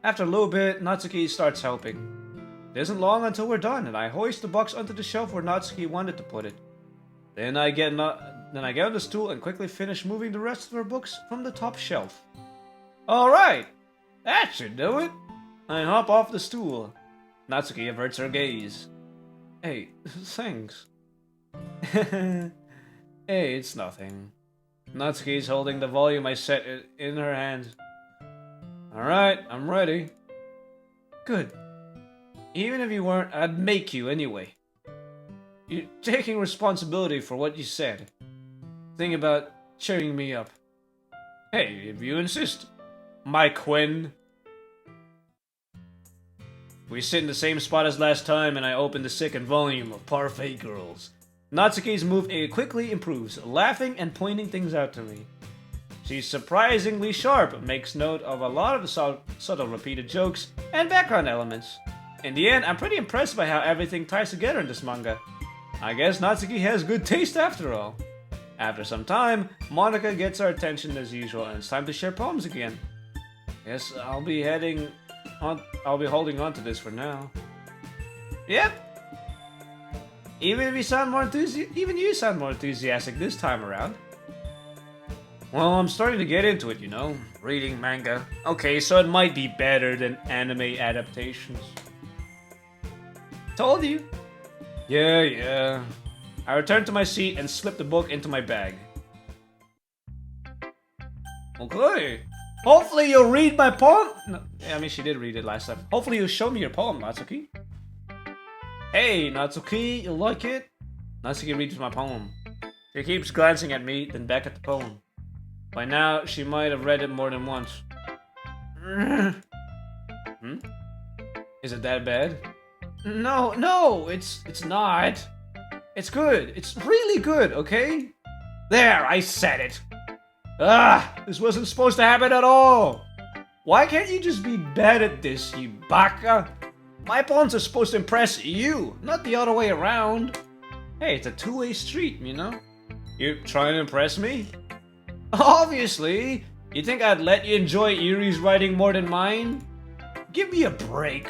A: After a little bit, Natsuki starts helping. It isn't long until we're done, and I hoist the box onto the shelf where Natsuki wanted to put it. Then I get on the stool and quickly finish moving the rest of her books from the top shelf. Alright! That should do it! I hop off the stool. Natsuki averts her gaze. Hey, thanks. Hey, it's nothing. Natsuki's holding the volume I set in her hand. Alright, I'm ready. Good. Even if you weren't, I'd make you anyway. You're taking responsibility for what you said. Think about cheering me up. Hey, if you insist. My Quinn. We sit in the same spot as last time, and I open the second volume of Parfait Girls. Natsuki's mood quickly improves, laughing and pointing things out to me. She's surprisingly sharp, makes note of a lot of the subtle repeated jokes and background elements. In the end, I'm pretty impressed by how everything ties together in this manga. I guess Natsuki has good taste after all. After some time, Monika gets our attention as usual, and it's time to share poems again. Guess I'll be holding on to this for now. Yep. Even you sound more enthusiastic this time around. Well, I'm starting to get into it, you know, reading manga. Okay, so it might be better than anime adaptations. Told you. Yeah. I return to my seat and slip the book into my bag. Okay. Hopefully you'll read my poem. No, I mean, she did read it last time. Hopefully you'll show me your poem, Natsuki. Hey, Natsuki, you like it? Natsuki reads my poem. She keeps glancing at me, then back at the poem. By now, she might have read it more than once. Is it that bad? No, it's not. It's good. It's really good, okay? There, I said it. This wasn't supposed to happen at all. Why can't you just be bad at this, you baka? My poems are supposed to impress you, not the other way around. Hey, it's a two-way street, you know? You trying to impress me? Obviously! You think I'd let you enjoy Yuri's writing more than mine? Give me a break.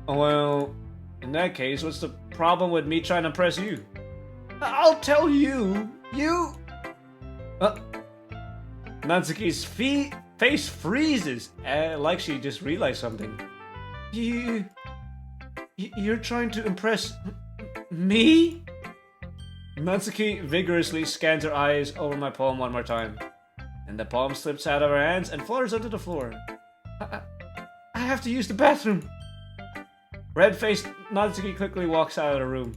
A: Well, in that case, what's the problem with me trying to impress you? I'll tell you. Natsuki's face freezes, like she just realized something. You're trying to impress me? Natsuki vigorously scans her eyes over my poem one more time. And the poem slips out of her hands and flutters onto the floor. I have to use the bathroom. Red-faced Natsuki quickly walks out of the room.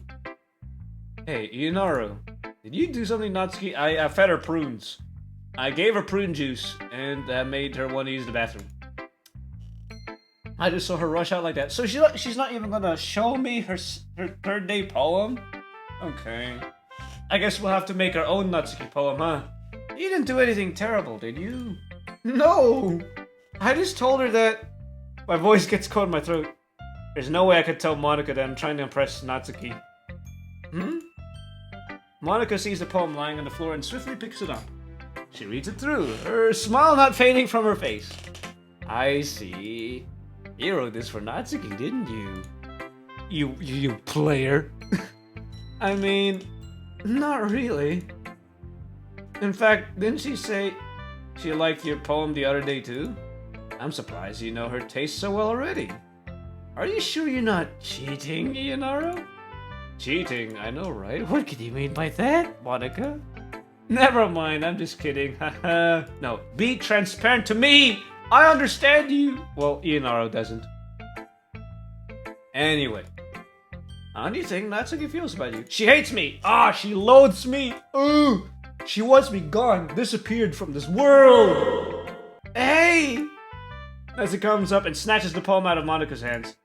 A: Hey, Inoru, did you do something, Natsuki? I fed her prunes. I gave her prune juice, and that made her want to use the bathroom. I just saw her rush out like that. So she's not even gonna show me her third day poem? Okay. I guess we'll have to make our own Natsuki poem, huh? You didn't do anything terrible, did you? No! I just told her that... My voice gets caught in my throat. There's no way I could tell Monika that I'm trying to impress Natsuki. Monika sees the poem lying on the floor and swiftly picks it up. She reads it through, her smile not fading from her face. I see. You wrote this for Natsuki, didn't you? You player. I mean, not really. In fact, didn't she say she liked your poem the other day too? I'm surprised you know her taste so well already. Are you sure you're not cheating, Ionaro? Cheating, I know, right? What could you mean by that, Monika? Never mind, I'm just kidding. Haha. No, be transparent to me! I understand you! Well, Ianaro doesn't. Anyway. How do you think Natsuki feels about you? She hates me! Ah, she loathes me! Ooh! She wants me gone, disappeared from this world! Hey! Natsuki comes up and snatches the poem out of Monika's hands.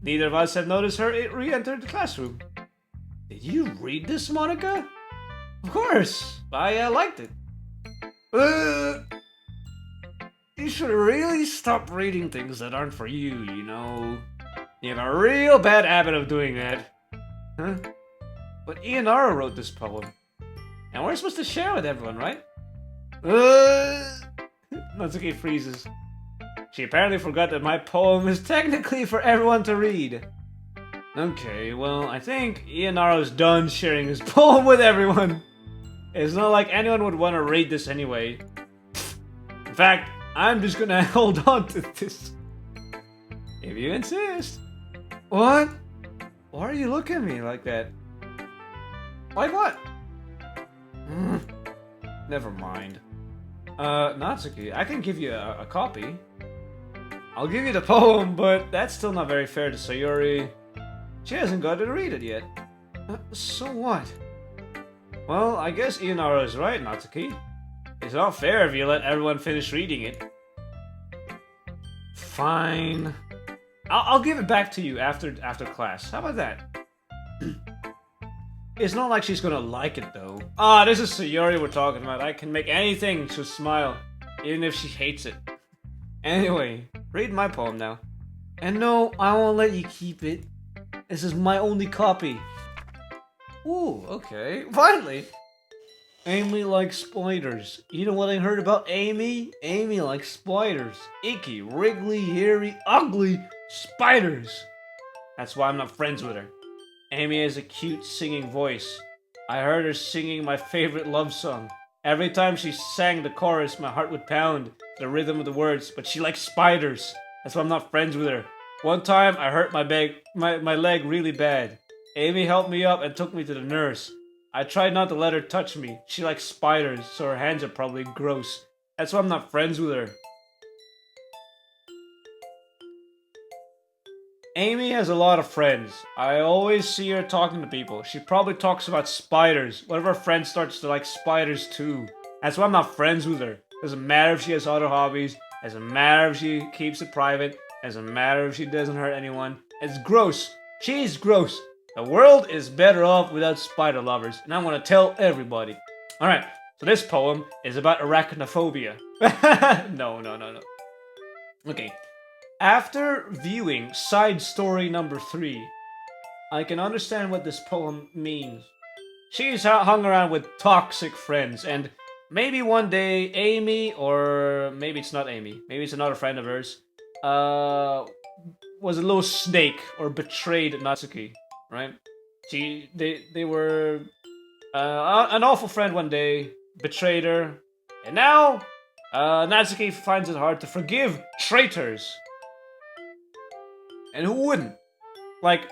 A: Neither of us have noticed her re-enter the classroom. Did you read this, Monika? Of course! I liked it. You should really stop reading things that aren't for you, you know? You have a real bad habit of doing that. Huh? But Ianaro wrote this poem. And we're supposed to share with everyone, right? Natsuki freezes. She apparently forgot that my poem is technically for everyone to read. Okay, well, I think Ianaro's done sharing his poem with everyone. It's not like anyone would want to read this anyway. In fact, I'm just gonna hold on to this. If you insist. What? Why are you looking at me like that? Like what? Never mind. Natsuki, I can give you a copy. I'll give you the poem, but that's still not very fair to Sayori. She hasn't got to read it yet. So what? Well, I guess Ianaro is right, Natsuki. It's not fair if you let everyone finish reading it. Fine. I'll give it back to you after class. How about that? It's not like she's gonna like it, though. Ah, this is Sayori we're talking about. I can make anything she'll smile, even if she hates it. Anyway, read my poem now. And no, I won't let you keep it. This is my only copy. Ooh, okay. Finally! Amy likes spiders. You know what I heard about Amy? Amy likes spiders. Icky, wriggly, hairy, ugly spiders. That's why I'm not friends with her. Amy has a cute singing voice. I heard her singing my favorite love song. Every time she sang the chorus, my heart would pound the rhythm of the words, but she likes spiders. That's why I'm not friends with her. One time, I hurt my leg really bad. Amy helped me up and took me to the nurse. I tried not to let her touch me. She likes spiders, so her hands are probably gross. That's why I'm not friends with her. Amy has a lot of friends. I always see her talking to people. She probably talks about spiders. One of her friends starts to like spiders too. That's why I'm not friends with her. Doesn't matter if she has other hobbies. Doesn't matter if she keeps it private. Doesn't matter if she doesn't hurt anyone. It's gross. She's gross. The world is better off without spider lovers, and I want to tell everybody. Alright, so this poem is about arachnophobia. No. Okay. After viewing side story number 3, I can understand what this poem means. She's hung around with toxic friends, and maybe one day Amy, or maybe it's not Amy, maybe it's another friend of hers, was a little snake or betrayed Natsuki. Right? They were an awful friend one day, betrayed her, and now Natsuki finds it hard to forgive traitors. And who wouldn't? Like,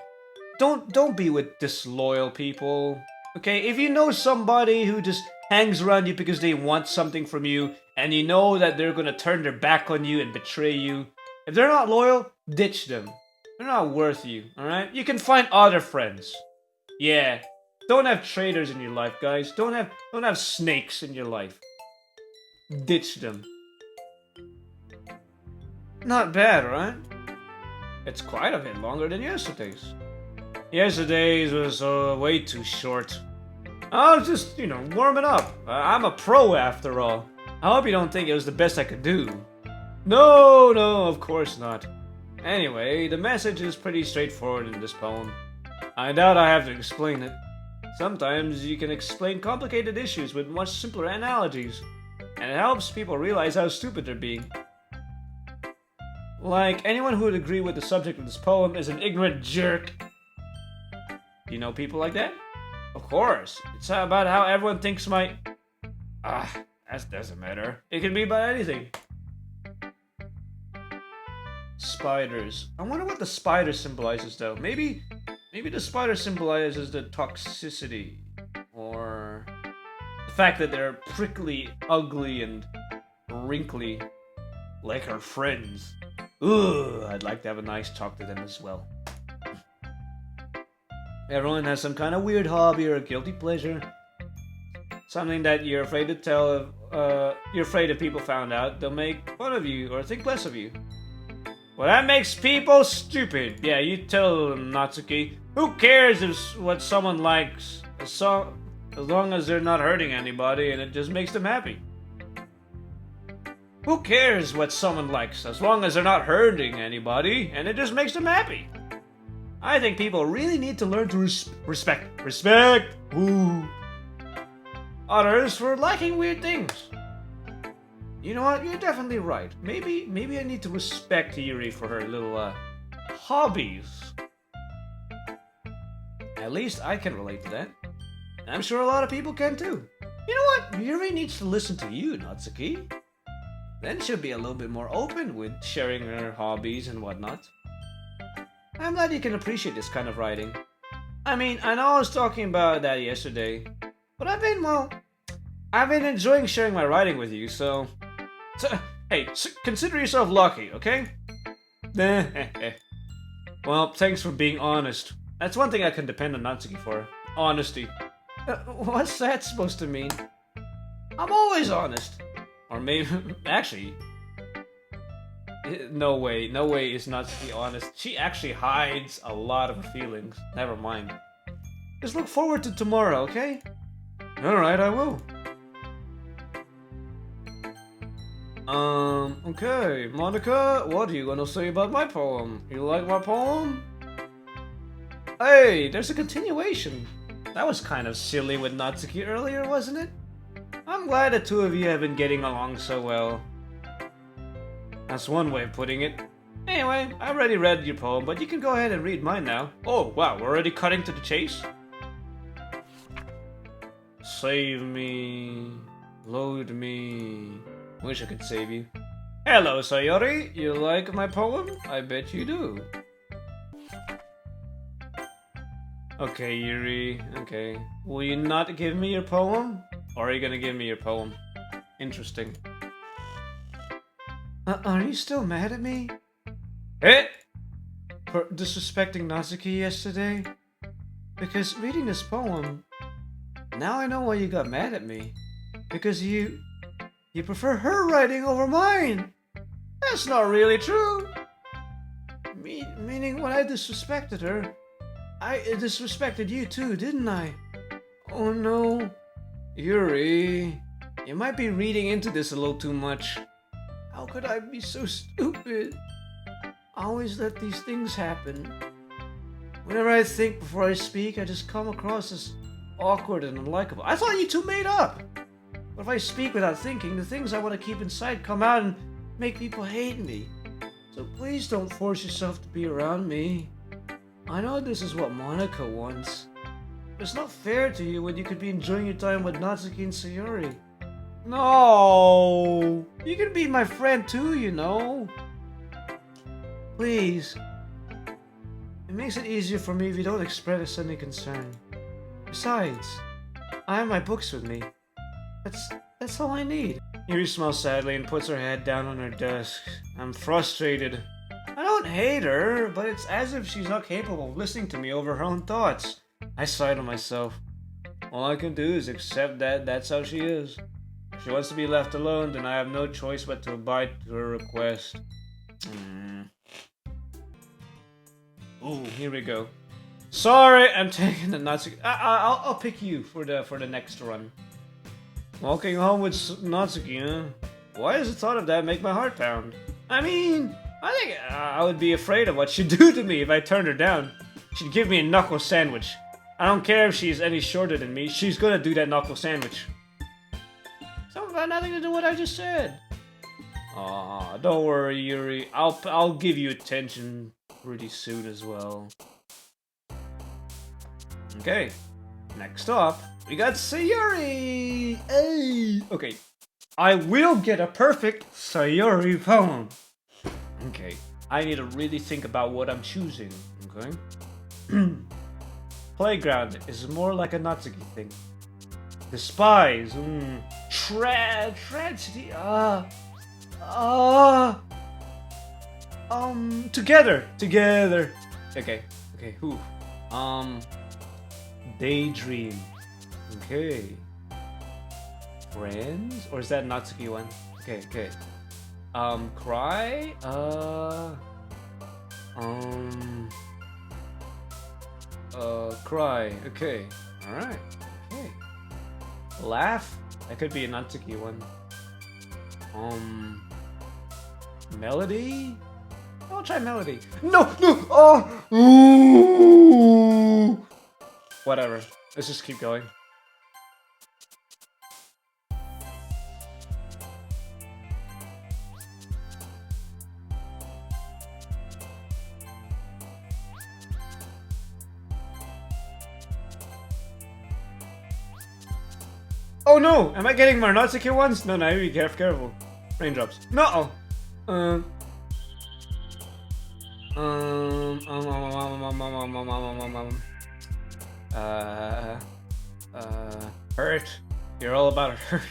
A: don't be with disloyal people. Okay, if you know somebody who just hangs around you because they want something from you, and you know that they're gonna turn their back on you and betray you, if they're not loyal, ditch them. They're not worth you, alright? You can find other friends. Yeah. Don't have traitors in your life, guys. Don't have snakes in your life. Ditch them. Not bad, right? It's quite a bit longer than yesterday's. Yesterday's was way too short. I was just, warming up. I'm a pro after all. I hope you don't think it was the best I could do. No, of course not. Anyway, the message is pretty straightforward in this poem. I doubt I have to explain it. Sometimes you can explain complicated issues with much simpler analogies, and it helps people realize how stupid they're being. Like, anyone who would agree with the subject of this poem is an ignorant jerk. Do you know people like that? Of course. It's about how everyone thinks that doesn't matter. It can be about anything. Spiders. I wonder what the spider symbolizes, though. Maybe the spider symbolizes the toxicity, or the fact that they're prickly, ugly, and wrinkly, like her friends. Ooh, I'd like to have a nice talk to them as well. Everyone has some kind of weird hobby or a guilty pleasure. Something that you're afraid to tell. You're afraid if people found out, they'll make fun of you or think less of you. Well, that makes people stupid. Yeah, you tell them, Natsuki. Who cares what someone likes? As long as they're not hurting anybody and it just makes them happy. Who cares what someone likes? As long as they're not hurting anybody and it just makes them happy. I think people really need to learn to respect others for liking weird things. You know what? You're definitely right. Maybe I need to respect Yuri for her little hobbies. At least I can relate to that. I'm sure a lot of people can too. You know what? Yuri needs to listen to you, Natsuki. Then she'll be a little bit more open with sharing her hobbies and whatnot. I'm glad you can appreciate this kind of writing. I mean, I know I was talking about that yesterday, but I've been enjoying sharing my writing with you, so hey, consider yourself lucky, okay? Well, thanks for being honest. That's one thing I can depend on Natsuki for. Honesty. What's that supposed to mean? I'm always honest. Or maybe, actually, no way is Natsuki honest. She actually hides a lot of her feelings. Never mind. Just look forward to tomorrow, okay? Alright, I will. Okay, Monica, what are you gonna say about my poem? You like my poem? Hey, there's a continuation. That was kind of silly with Natsuki earlier, wasn't it? I'm glad the two of you have been getting along so well. That's one way of putting it. Anyway, I already read your poem, but you can go ahead and read mine now. Oh, wow, we're already cutting to the chase? Save me. Load me. Wish I could save you. Hello, Sayori. You like my poem? I bet you do. Okay, Yuri. Okay. Will you not give me your poem? Or are you gonna give me your poem? Interesting. Are you still mad at me? Eh? For disrespecting Natsuki yesterday? Because reading this poem, now I know why you got mad at me. Because you prefer her writing over mine. That's not really true. Meaning when I disrespected her, I disrespected you too, didn't I? Oh no. Yuri, you might be reading into this a little too much. How could I be so stupid? I always let these things happen. Whenever I think before I speak, I just come across as awkward and unlikable. I thought you two made up! But if I speak without thinking, the things I want to keep inside come out and make people hate me. So please don't force yourself to be around me. I know this is what Monica wants. But it's not fair to you when you could be enjoying your time with Natsuki and Sayori. No! You can be my friend too, you know. Please. It makes it easier for me if you don't express any concern. Besides, I have my books with me. That's all I need. Yuri smiles sadly and puts her head down on her desk. I'm frustrated. I don't hate her, but it's as if she's not capable of listening to me over her own thoughts. I sigh to myself. All I can do is accept that that's how she is. If she wants to be left alone, then I have no choice but to abide to her request. Ooh, here we go. Sorry, I'm taking the Natsuki. I'll pick you for the next run. Walking home with Natsuki, huh? Why does the thought of that make my heart pound? I mean, I think I would be afraid of what she'd do to me if I turned her down. She'd give me a knuckle sandwich. I don't care if she's any shorter than me, she's gonna do that knuckle sandwich. Something got nothing to do with what I just said. Aw, don't worry, Yuri. I'll give you attention pretty soon as well. Okay, next up, we got Sayori! Hey! Okay, I will get a perfect Sayori poem. Okay, I need to really think about what I'm choosing, okay? Playground is more like a Natsuki thing. Despise. Tragedy. Together. Okay. Who? Daydream. Okay. Friends? Or is that Natsuki one? Okay. Cry? Cry. Okay. Alright. Okay. Laugh? That could be a Natsuki one. Melody? I'll try melody. No! Ooh! Whatever. Let's just keep going. Oh no! Am I getting more Natsuki ones? No, be careful. Raindrops. No! Hurt. You're all about hurt.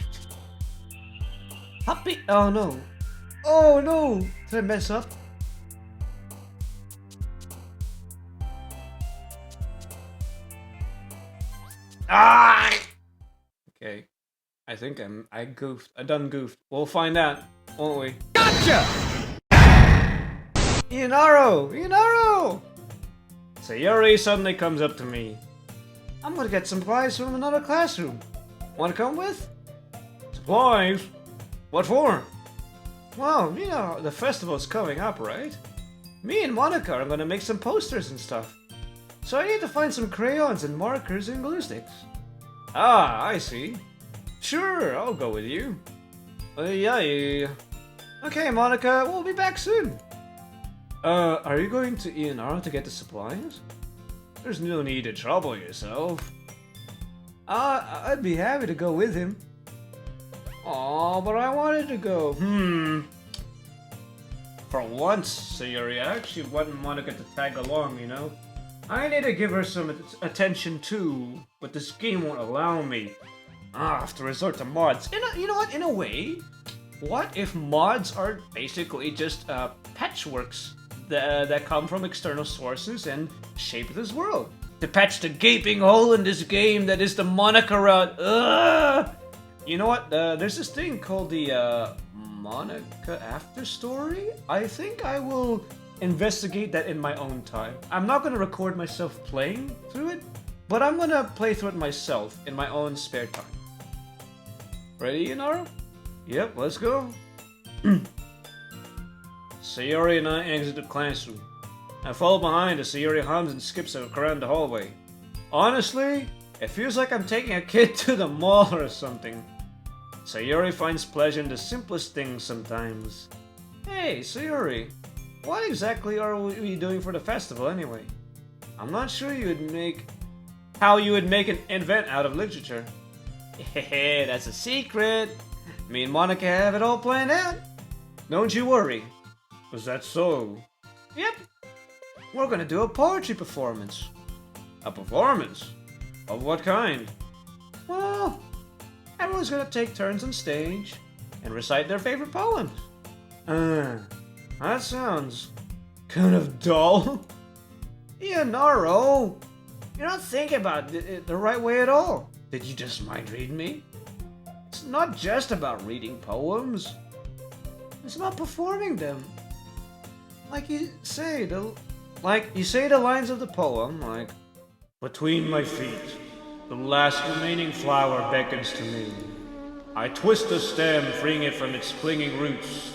A: Happy. Oh no. Oh no! Did I mess up? Ah! Okay. I think I goofed. I done goofed. We'll find out, won't we? Gotcha! Inaro! Sayori suddenly comes up to me. I'm gonna get supplies from another classroom. Wanna come with? Supplies? What for? Well, you know, the festival's coming up, right? Me and Monica are gonna make some posters and stuff. So I need to find some crayons and markers and glue sticks. Ah, I see. Sure, I'll go with you. Yeah. Okay, Monica, we'll be back soon. Are you going to Ianaro to get the supplies? There's no need to trouble yourself. I'd be happy to go with him. Aw, but I wanted to go. For once, Sayori, I actually want Monica to tag along, you know? I need to give her some attention too, but this game won't allow me. I have to resort to mods. You know what? In a way, what if mods are basically just patchworks that come from external sources and shape this world? To patch the gaping hole in this game that is the Monica route. You know what? There's this thing called the Monica After Story. I think I will investigate that in my own time. I'm not going to record myself playing through it, but I'm going to play through it myself in my own spare time. Ready, Inaro? Yep, let's go. Sayori and I exit the classroom. I follow behind as Sayori hums and skips around the hallway. Honestly, it feels like I'm taking a kid to the mall or something. Sayori finds pleasure in the simplest things sometimes. Hey, Sayori, what exactly are we doing for the festival anyway? I'm not sure how you would make an event out of literature. Hehe, that's a secret. Me and Monica have it all planned out. Don't you worry. Was that so? Yep. We're gonna do a poetry performance. A performance? Of what kind? Well, everyone's gonna take turns on stage and recite their favorite poems. That sounds kind of dull. Ianaro, you're not thinking about it the right way at all. Did you just mind reading me? It's not just about reading poems. It's about performing them. Like you say the lines of the poem, like, between my feet, the last remaining flower beckons to me. I twist the stem, freeing it from its clinging roots,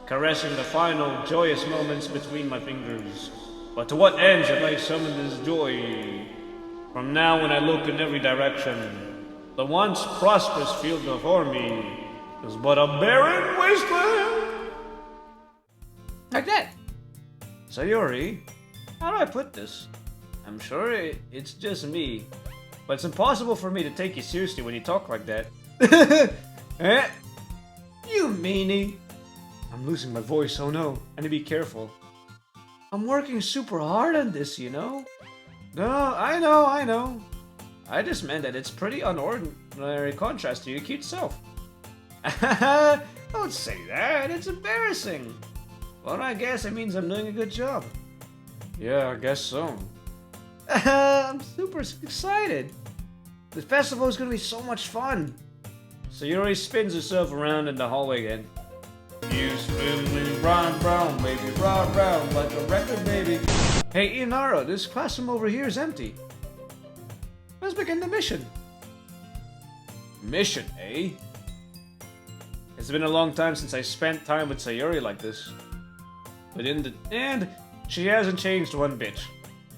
A: caressing the final joyous moments between my fingers. But to what ends have I summoned this joy? From now when I look in every direction, the once prosperous field before me is but a barren wasteland. Like that. Sayori, how do I put this? I'm sure it's just me, but it's impossible for me to take you seriously when you talk like that. Eh? You meanie. I'm losing my voice, oh no. I need to be careful. I'm working super hard on this, you know? No, I know. I just meant that it's pretty unordinary contrast to your cute self. Don't say that, it's embarrassing. Well, I guess it means I'm doing a good job. Yeah, I guess so. I'm super excited. The festival is gonna be so much fun. Sayuri spins herself around in the hallway again. You spin me round, round, baby, round, round, like a record, baby. Hey, Inaro, this classroom over here is empty. Let's begin the mission. Mission, eh? It's been a long time since I spent time with Sayuri like this. But in the end, she hasn't changed one bit.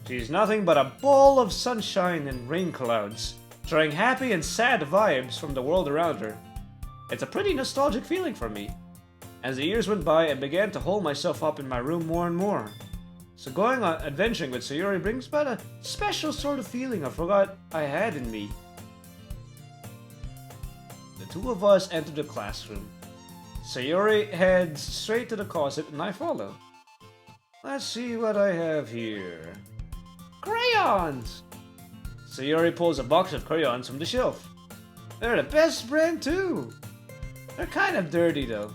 A: She's nothing but a ball of sunshine and rain clouds, drawing happy and sad vibes from the world around her. It's a pretty nostalgic feeling for me. As the years went by, I began to hole myself up in my room more and more. So going on adventuring with Sayuri brings about a special sort of feeling I forgot I had in me. The two of us enter the classroom. Sayuri heads straight to the closet and I follow. Let's see what I have here. Crayons! Sayuri pulls a box of crayons from the shelf. They're the best brand too. They're kind of dirty though.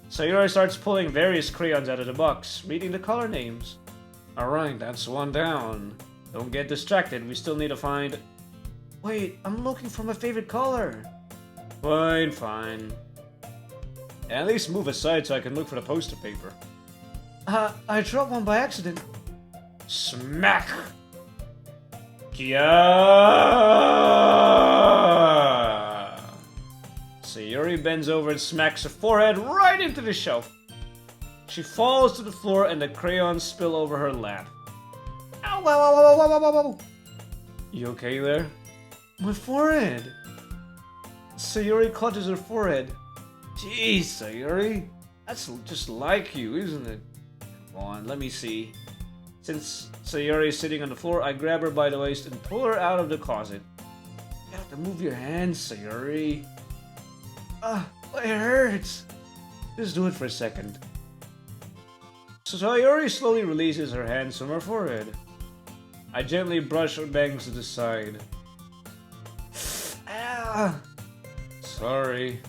A: Sayuri starts pulling various crayons out of the box, reading the color names. Alright, that's one down. Don't get distracted, we still need to find... Wait, I'm looking for my favorite color. Fine, fine. At least move aside so I can look for the poster paper. I dropped one by accident. Smack! Kia! Sayuri bends over and smacks her forehead right into the shelf. She falls to the floor and the crayons spill over her lap. Ow, wow, wow, wow, wow, wow, wow. You okay there? My forehead! Sayuri clutches her forehead. Jeez, Sayuri. That's just like you, isn't it? Come on, let me see. Since Sayuri is sitting on the floor, I grab her by the waist and pull her out of the closet. You have to move your hands, Sayuri. It hurts. Just do it for a second. So Sayuri slowly releases her hands from her forehead. I gently brush her bangs to the side. Sorry.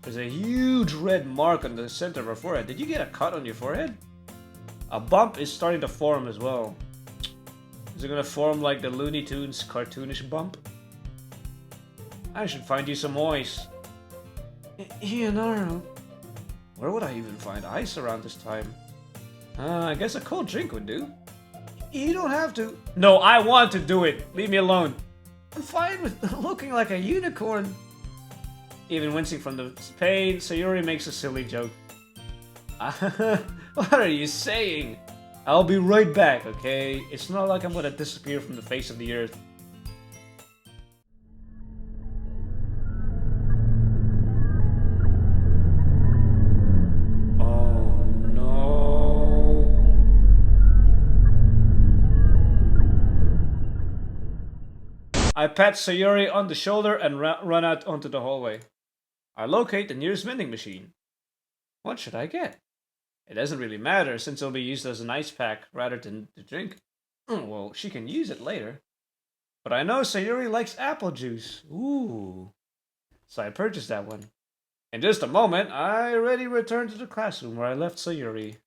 A: There's a huge red mark on the center of her forehead. Did you get a cut on your forehead? A bump is starting to form as well. Is it gonna form like the Looney Tunes cartoonish bump? I should find you some ice. Ianaro. Where would I even find ice around this time? I guess a cold drink would do. You don't have to. No, I want to do it. Leave me alone. I'm fine with looking like a unicorn. Even wincing from the pain, Sayuri makes a silly joke. What are you saying? I'll be right back, okay? It's not like I'm gonna disappear from the face of the earth. Oh no. I pat Sayuri on the shoulder and run out onto the hallway. I locate the nearest vending machine. What should I get? It doesn't really matter since it'll be used as an ice pack rather than the drink. Well, she can use it later. But I know Sayuri likes apple juice. Ooh. So I purchased that one. In just a moment, I already returned to the classroom where I left Sayuri.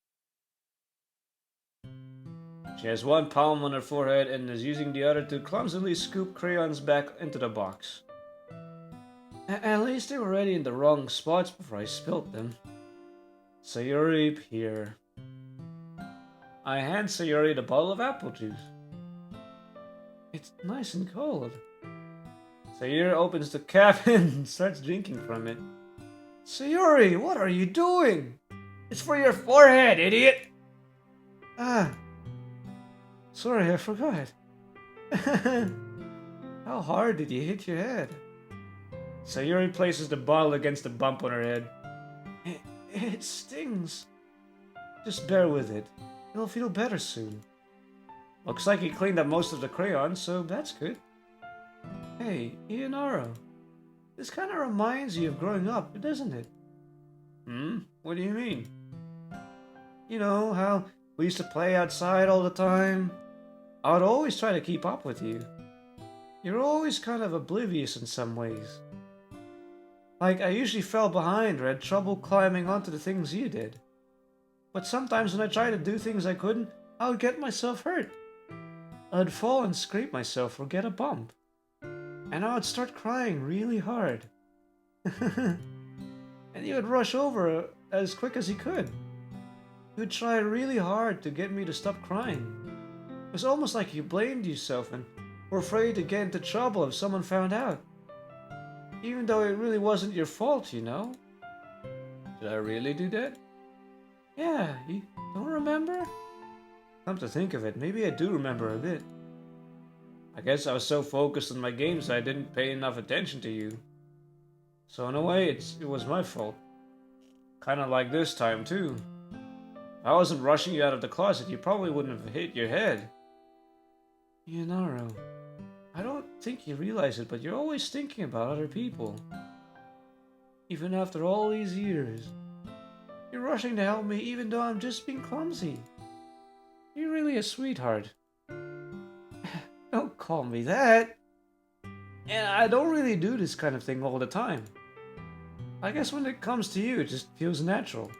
A: She has one palm on her forehead and is using the other to clumsily scoop crayons back into the box. At least they were already in the wrong spots before I spilled them. Sayuri here. I hand Sayuri the bottle of apple juice. It's nice and cold. Sayuri opens the cap and starts drinking from it. Sayuri, what are you doing? It's for your forehead, idiot! Sorry, I forgot. How hard did you hit your head? Sayuri places the bottle against the bump on her head. It stings. Just bear with it. It'll feel better soon. Looks like he cleaned up most of the crayons, so that's good. Hey, Ianaro. This kind of reminds you of growing up, doesn't it? What do you mean? You know, how we used to play outside all the time? I would always try to keep up with you. you're always kind of oblivious in some ways. Like, I usually fell behind or had trouble climbing onto the things you did. But sometimes when I tried to do things I couldn't, I would get myself hurt. I'd fall and scrape myself or get a bump. And I would start crying really hard. And you would rush over as quick as you could. You would try really hard to get me to stop crying. It was almost like you blamed yourself and were afraid to get into trouble if someone found out. Even though it really wasn't your fault, you know? Did I really do that? Yeah, you don't remember? Come to think of it, maybe I do remember a bit. I guess I was so focused on my games I didn't pay enough attention to you. So in a way, it was my fault. Kinda like this time too. If I wasn't rushing you out of the closet, you probably wouldn't have hit your head. Yanaro, I don't think you realize it, but you're always thinking about other people. Even after all these years. You're rushing to help me even though I'm just being clumsy. You're really a sweetheart. Don't call me that. And I don't really do this kind of thing all the time. I guess when it comes to you, it just feels natural.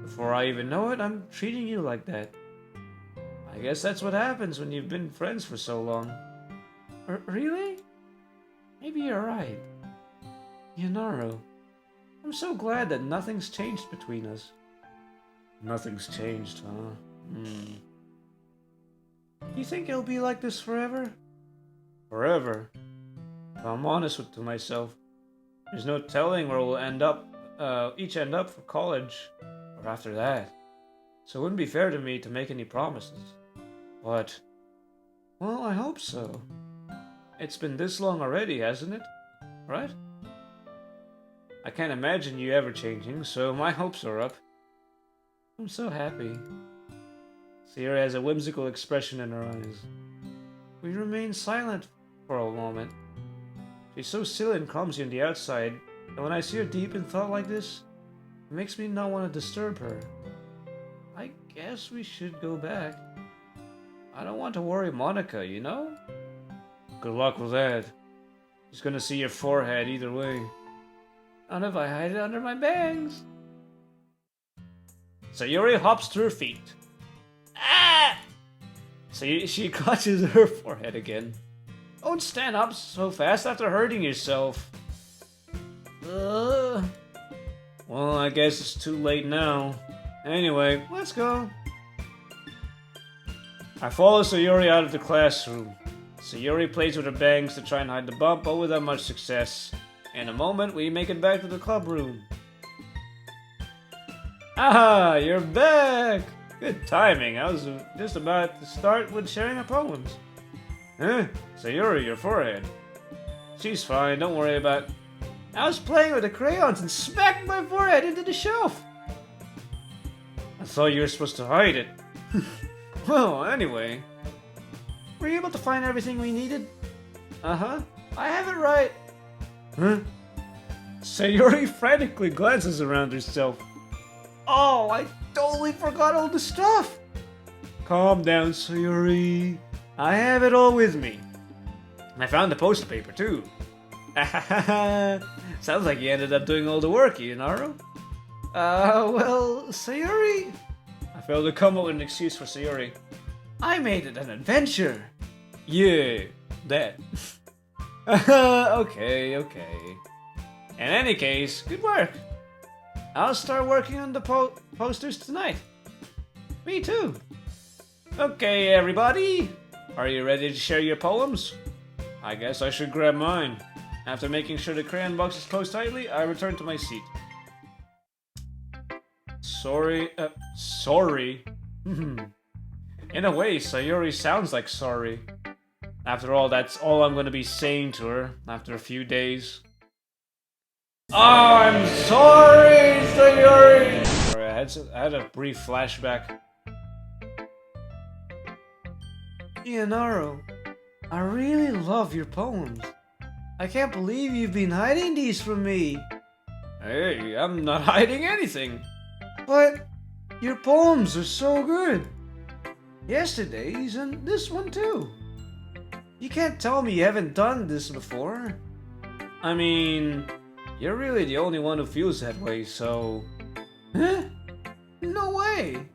A: Before I even know it, I'm treating you like that. I guess that's what happens when you've been friends for so long. Really? Maybe you're right. Yanaro, I'm so glad that nothing's changed between us. Nothing's changed, huh? You think it'll be like this forever? Forever? If I'm honest to myself, there's no telling where we'll each end up for college, or after that. So it wouldn't be fair to me to make any promises. But, well, I hope so. It's been this long already, hasn't it? Right? I can't imagine you ever changing, so my hopes are up. I'm so happy. Sierra has a whimsical expression in her eyes. We remain silent for a moment. She's so silly and clumsy on the outside, and when I see her deep in thought like this, it makes me not want to disturb her. I guess we should go back. I don't want to worry Monica, you know? Good luck with that. She's gonna see your forehead either way. Not if I hide it under my bangs. Sayuri hops to her feet. Ah! So she clutches her forehead again. Don't stand up so fast after hurting yourself. Well, I guess it's too late now. Anyway, let's go. I follow Sayuri out of the classroom. Sayuri plays with her bangs to try and hide the bump, but without much success. In a moment, we make it back to the club room. Aha, you're back! Good timing. I was just about to start with sharing our poems. Huh? Sayuri, your forehead. She's fine, don't worry about it. I was playing with the crayons and smacked my forehead into the shelf. I thought you were supposed to hide it. Well, anyway. Were you able to find everything we needed? Uh-huh. I have it right. Huh? Sayuri frantically glances around herself. Oh, I totally forgot all the stuff. Calm down, Sayuri. I have it all with me. I found the poster paper, too. Sounds like you ended up doing all the work, Yanaro. Well, Sayuri... I failed to come up with an excuse for Sayuri. I made it an adventure. Yeah, that. Okay. In any case, good work. I'll start working on the posters tonight. Me too. Okay, everybody. Are you ready to share your poems? I guess I should grab mine. After making sure the crayon box is closed tightly, I return to my seat. Sorry. In a way, Sayuri sounds like sorry. After all, that's all I'm gonna be saying to her after a few days. Oh, I'm sorry, Sayuri! Sorry, I had a brief flashback. Yanaro, I really love your poems. I can't believe you've been hiding these from me. Hey, I'm not hiding anything. But your poems are so good. Yesterday's and this one too. You can't tell me you haven't done this before. I mean, you're really the only one who feels that way, so... Huh? No way!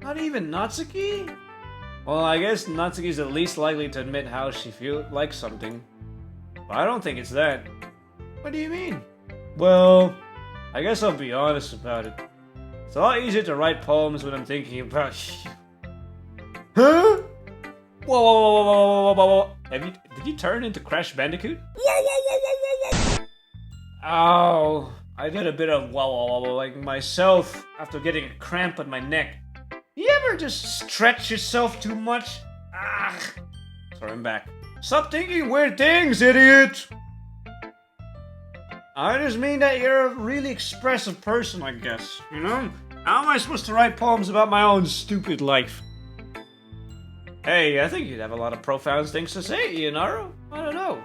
A: Not even Natsuki? Well, I guess Natsuki's the least likely to admit how she likes something. But I don't think it's that. What do you mean? Well, I guess I'll be honest about it. It's a lot easier to write poems when I'm thinking about you. Huh? Whoa, whoa, whoa, whoa, whoa, whoa, whoa. Did you turn into Crash Bandicoot? Whoa, whoa, whoa, whoa, whoa, whoa. Oh, I did a bit of whoa, whoa, whoa, like myself after getting a cramp on my neck. You ever just stretch yourself too much? Ah. Sorry, I'm back. Stop thinking weird things, idiot! I just mean that you're a really expressive person, I guess. You know? How am I supposed to write poems about my own stupid life? Hey, I think you'd have a lot of profound things to say, Ionaro. I don't know.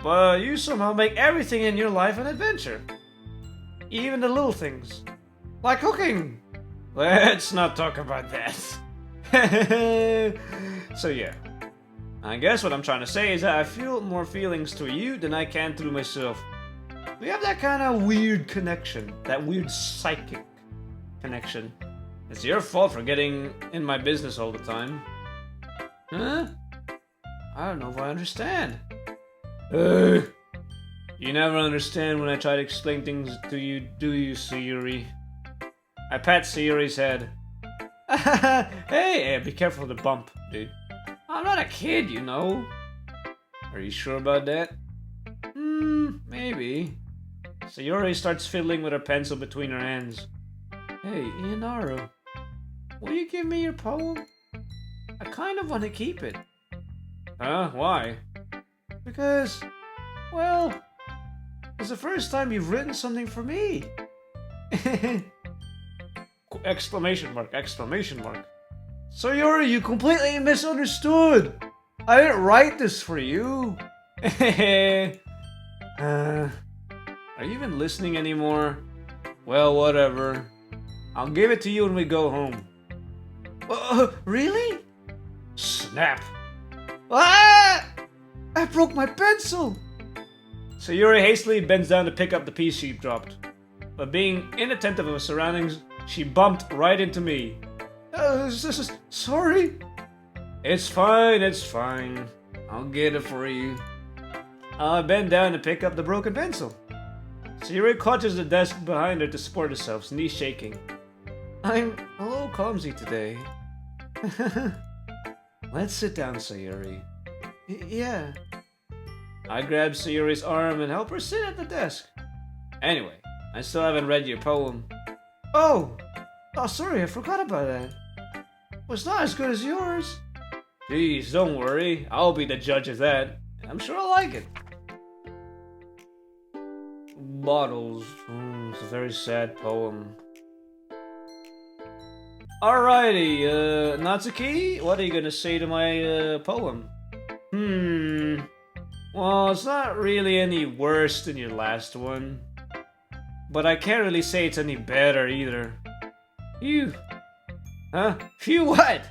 A: But you somehow make everything in your life an adventure. Even the little things. Like cooking. Let's not talk about that. So yeah. I guess what I'm trying to say is that I feel more feelings to you than I can through myself. We have that kind of weird connection. That weird psychic connection. It's your fault for getting in my business all the time. Huh? I don't know if I understand. You never understand when I try to explain things to you, do you, Sayuri? I pat Sayuri's head. Hey, be careful of the bump, dude. I'm not a kid, you know. Are you sure about that? Maybe. Sayuri starts fiddling with her pencil between her hands. Hey, Ionaro, will you give me your poem? I kind of want to keep it. Huh? Why? Because, well, it's the first time you've written something for me. Exclamation mark, exclamation mark. Sayuri, you completely misunderstood. I didn't write this for you. Are you even listening anymore? Well, whatever. I'll give it to you when we go home. Really? Snap. Ah! I broke my pencil! Sayuri hastily bends down to pick up the piece she dropped. But being inattentive of her surroundings, she bumped right into me. Sorry? It's fine, it's fine. I'll get it for you. I bend down to pick up the broken pencil. Sayuri clutches the desk behind her to support herself, knees shaking. I'm a little clumsy today. Let's sit down, Sayuri. Yeah. I grab Sayuri's arm and help her sit at the desk. Anyway, I still haven't read your poem. Oh, sorry, I forgot about that. Well, it's not as good as yours. Jeez, don't worry. I'll be the judge of that. And I'm sure I'll like it. Bottles. It's a very sad poem. Alrighty, Natsuki, what are you gonna say to my poem? Well, it's not really any worse than your last one. But I can't really say it's any better either. Phew. Huh? Phew what?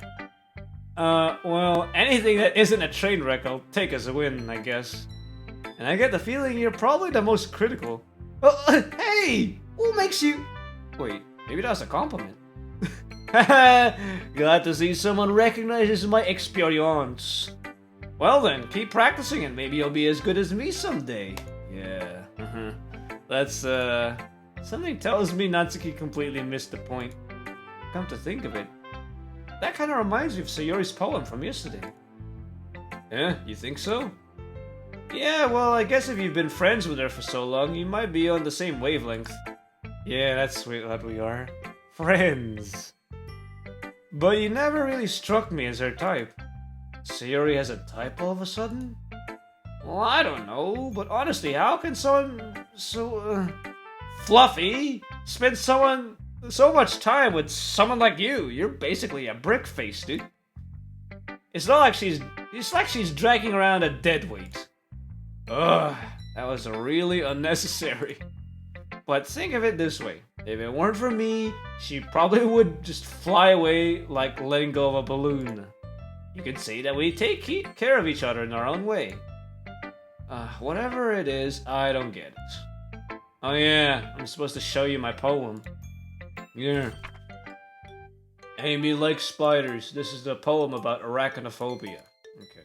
A: Well, anything that isn't a train wreck I'll take as a win, I guess. And I get the feeling you're probably the most critical. Hey! What makes you... Wait, maybe that's a compliment. Glad to see someone recognizes my experience. Well then, keep practicing and maybe you'll be as good as me someday. Yeah. That's, something tells me Natsuki completely missed the point. Come to think of it, that kind of reminds me of Sayuri's poem from yesterday. Yeah, you think so? Yeah, well, I guess if you've been friends with her for so long, you might be on the same wavelength. Yeah, that's sweet what we are. Friends. But you never really struck me as her type. Sayuri has a type all of a sudden? Well, I don't know, but honestly, how can someone so, fluffy spend so much time with someone like you? You're basically a brick face, dude. It's like she's dragging around a dead weight. Ugh, that was really unnecessary. But think of it this way. If it weren't for me, she probably would just fly away like letting go of a balloon. You could say that we take care of each other in our own way. Whatever it is, I don't get it. Oh yeah, I'm supposed to show you my poem. Yeah. Amy likes spiders. This is the poem about arachnophobia. Okay.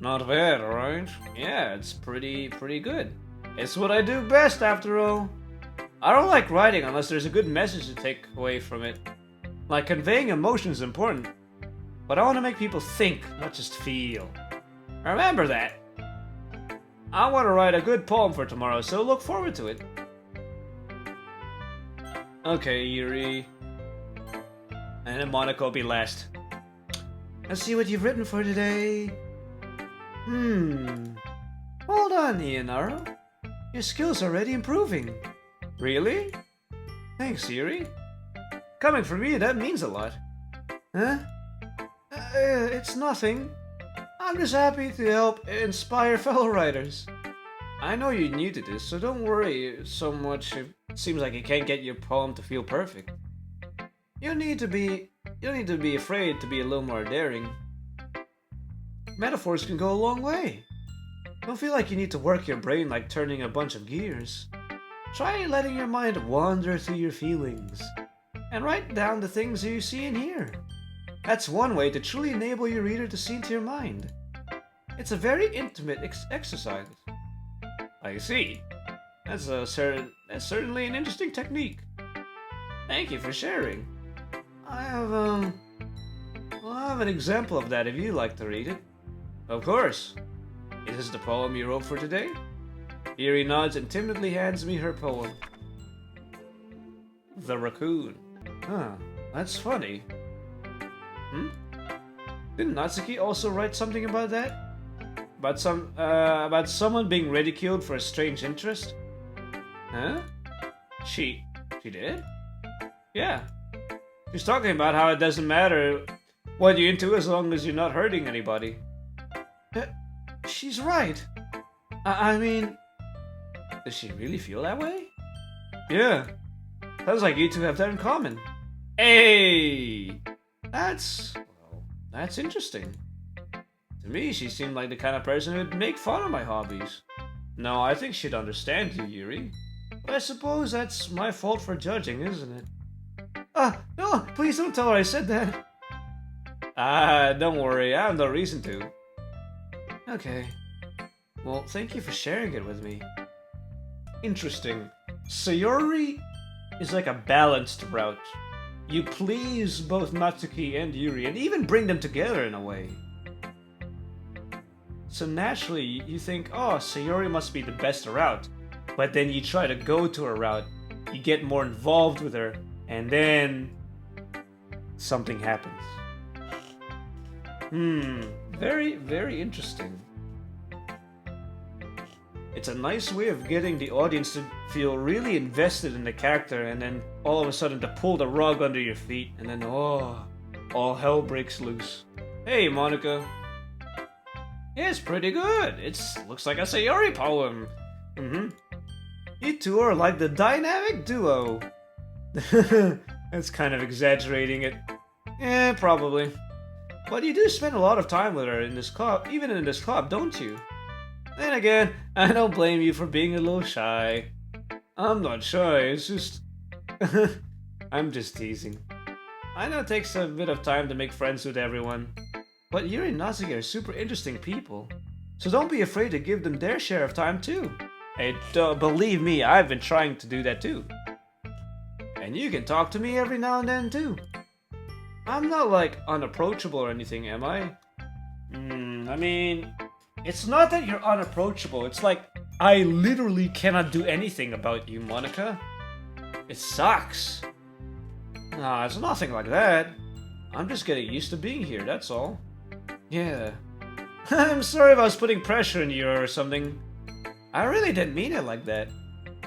A: Not bad, alright? Yeah, it's pretty good. It's what I do best, after all. I don't like writing unless there's a good message to take away from it. Like, conveying emotion is important, but I want to make people think, not just feel. Remember that. I want to write a good poem for tomorrow, so look forward to it. Okay, Yuri. And then Monica will be last. Let's see what you've written for today. Hold on, Ianaro. Your skills are already improving. Really? Thanks, Yuri. Coming from me, that means a lot. Huh? It's nothing. I'm just happy to help inspire fellow writers. I know you're new to this, so don't worry so much if it seems like you can't get your poem to feel perfect. You don't need to be afraid to be a little more daring. Metaphors can go a long way. Don't feel like you need to work your brain like turning a bunch of gears. Try letting your mind wander through your feelings, and write down the things you see and hear. That's one way to truly enable your reader to see into your mind. It's a very intimate exercise. I see. That's certainly an interesting technique. Thank you for sharing. I have an example of that if you'd like to read it. Of course. Is this the poem you wrote for today? Yuri nods and timidly hands me her poem. The Raccoon. Huh, that's funny. Didn't Natsuki also write something about that? About someone being ridiculed for a strange interest? Huh? She did? Yeah. She's talking about how it doesn't matter what you're into as long as you're not hurting anybody. She's right. I mean, does she really feel that way? Yeah. Sounds like you two have that in common. Hey! That's interesting. To me, she seemed like the kind of person who'd make fun of my hobbies. No, I think she'd understand you, Yuri. But I suppose that's my fault for judging, isn't it? No, please don't tell her I said that. Don't worry, I have no reason to. Okay. Well, thank you for sharing it with me. Interesting. Sayori is like a balanced route. You please both Natsuki and Yuri, and even bring them together in a way. So naturally, you think, oh, Sayori must be the best route. But then you try to go to her route, you get more involved with her, and then something happens. Very interesting. It's a nice way of getting the audience to feel really invested in the character, and then all of a sudden to pull the rug under your feet, and then all hell breaks loose. Hey, Monica. It's pretty good. Looks like a Sayori poem. You two are like the dynamic duo. That's kind of exaggerating it. Yeah, probably. But you do spend a lot of time with her in this club, even in this club, don't you? Then again, I don't blame you for being a little shy. I'm not shy, it's just... I'm just teasing. I know it takes a bit of time to make friends with everyone, but Yuri and Natsuki are super interesting people, so don't be afraid to give them their share of time too. Hey, believe me, I've been trying to do that too. And you can talk to me every now and then too. I'm not like unapproachable or anything, am I? I mean, it's not that you're unapproachable, it's like I literally cannot do anything about you, Monica. It sucks. Nah, it's nothing like that. I'm just getting used to being here, that's all. Yeah. I'm sorry if I was putting pressure on you or something. I really didn't mean it like that.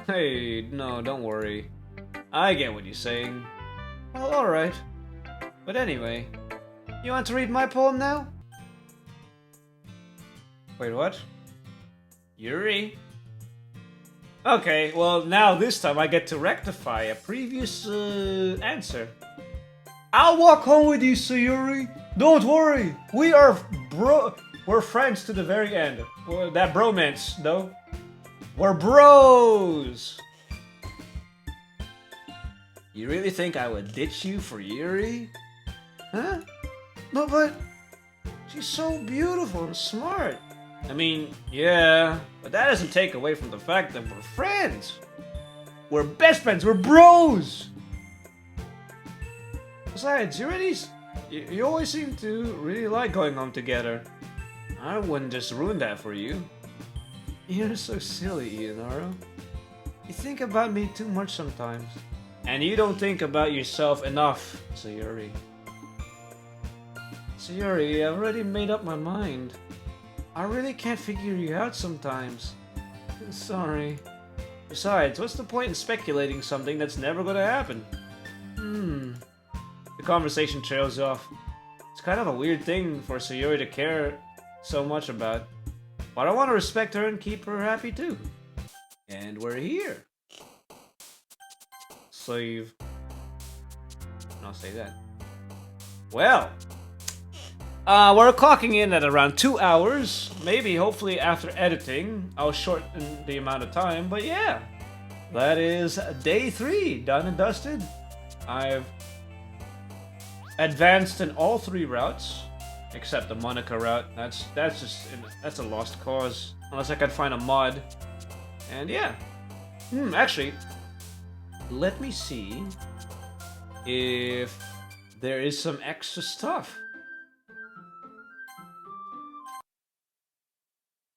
A: Hey, no, don't worry. I get what you're saying. Well, alright. But anyway, you want to read my poem now? Wait, what? Yuri? Okay, well now this time I get to rectify a previous answer. I'll walk home with you, Sayuri, Don't worry, we are we're friends to the very end. Well, that bromance, though. We're bros! You really think I would ditch you for Yuri? Huh? No, but she's so beautiful and smart. I mean, yeah, but that doesn't take away from the fact that we're friends. We're best friends, we're bros! Besides, you always seem to really like going home together. I wouldn't just ruin that for you. You're so silly, Ianaro. You think about me too much sometimes. And you don't think about yourself enough, Sayuri. Sayuri, I've already made up my mind. I really can't figure you out sometimes. Sorry. Besides, what's the point in speculating something that's never gonna happen? The conversation trails off. It's kind of a weird thing for Sayuri to care so much about. But I want to respect her and keep her happy too. And we're here. Save. I'll say that. Well. We're clocking in at around 2 hours. Maybe, hopefully after editing, I'll shorten the amount of time. But yeah. That is day 3. Done and dusted. I've advanced in all 3 routes. Except the Monica route. That's a lost cause. Unless I can find a mod. And yeah. Actually, let me see if there is some extra stuff.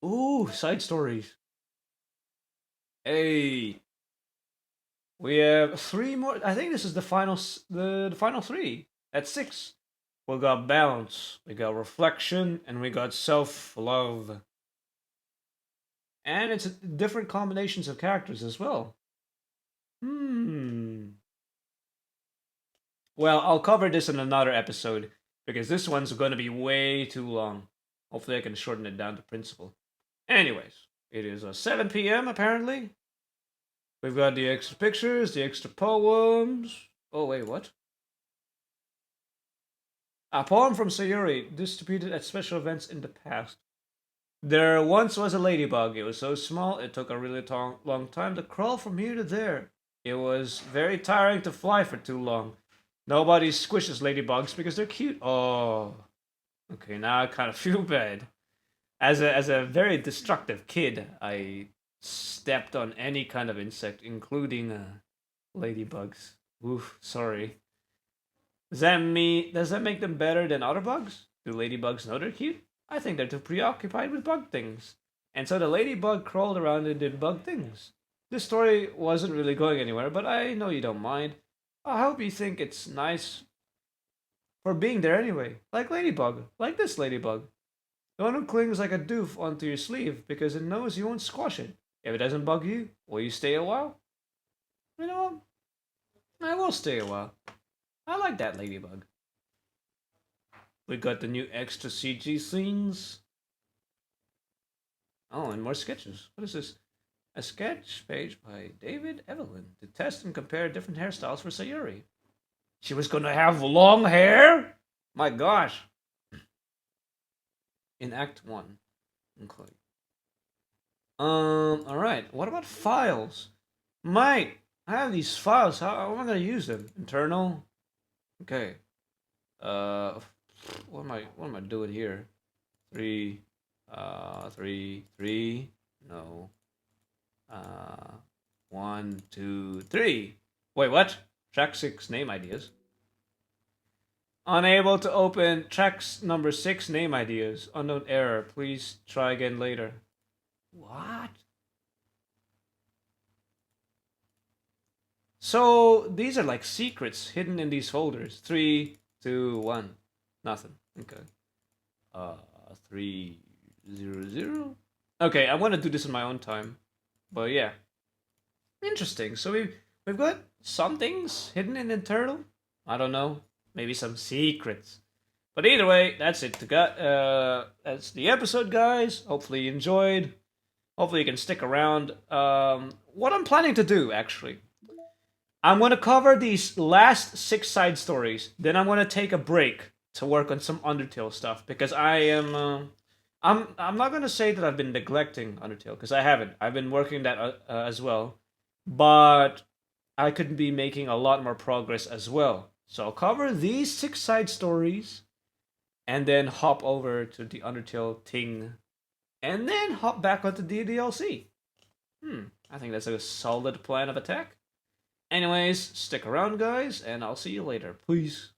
A: Ooh, side stories. Hey. We have 3 more. I think this is the final 3. That's 6. We got balance, we got reflection, and we got self-love. And it's different combinations of characters as well. Well, I'll cover this in another episode, because this one's going to be way too long. Hopefully I can shorten it down to principle. Anyways, it is 7 p.m. apparently. We've got the extra pictures, the extra poems. Oh wait, what? A poem from Sayuri, distributed at special events in the past. There once was a ladybug. It was so small, it took a really long time to crawl from here to there. It was very tiring to fly for too long. Nobody squishes ladybugs because they're cute. Oh. Okay, now I kind of feel bad. As a very destructive kid, I stepped on any kind of insect, including ladybugs. Oof, sorry. Does that make them better than other bugs? Do ladybugs know they're cute? I think they're too preoccupied with bug things. And so the ladybug crawled around and did bug things. This story wasn't really going anywhere, but I know you don't mind. I hope you think it's nice for being there anyway. Like ladybug. Like this ladybug. The one who clings like a doof onto your sleeve because it knows you won't squash it. If it doesn't bug you, will you stay a while? You know what? I will stay a while. I like that ladybug. We got the new extra CG scenes. Oh, and more sketches. What is this? A sketch page by David Evelyn to test and compare different hairstyles for Sayuri. She was gonna have long hair? My gosh. In Act 1. Okay. Alright. What about files? Mate, I have these files. How am I gonna use them? Internal? Okay. What am I doing here? 3, 3. No. 1, 2, 3. Wait, what? Track 6 name ideas. Unable to open tracks number 6 name ideas. Unknown error. Please try again later. What? So these are like secrets hidden in these folders. 3, 2, 1. Nothing. Okay. 3, 0, 0. Okay, I want to do this in my own time. But yeah. Interesting. So we've got some things hidden in internal. I don't know. Maybe some secrets. But either way, that's it. That's the episode, guys. Hopefully you enjoyed. Hopefully you can stick around. What I'm planning to do, actually. I'm going to cover these last 6 side stories. Then I'm going to take a break. to work on some Undertale stuff because I am. I'm not gonna say that I've been neglecting Undertale because I haven't. I've been working that as well, but I could be making a lot more progress as well. So I'll cover these 6 side stories and then hop over to the Undertale thing and then hop back onto the DLC. I think that's a solid plan of attack. Anyways, stick around, guys, and I'll see you later. Peace.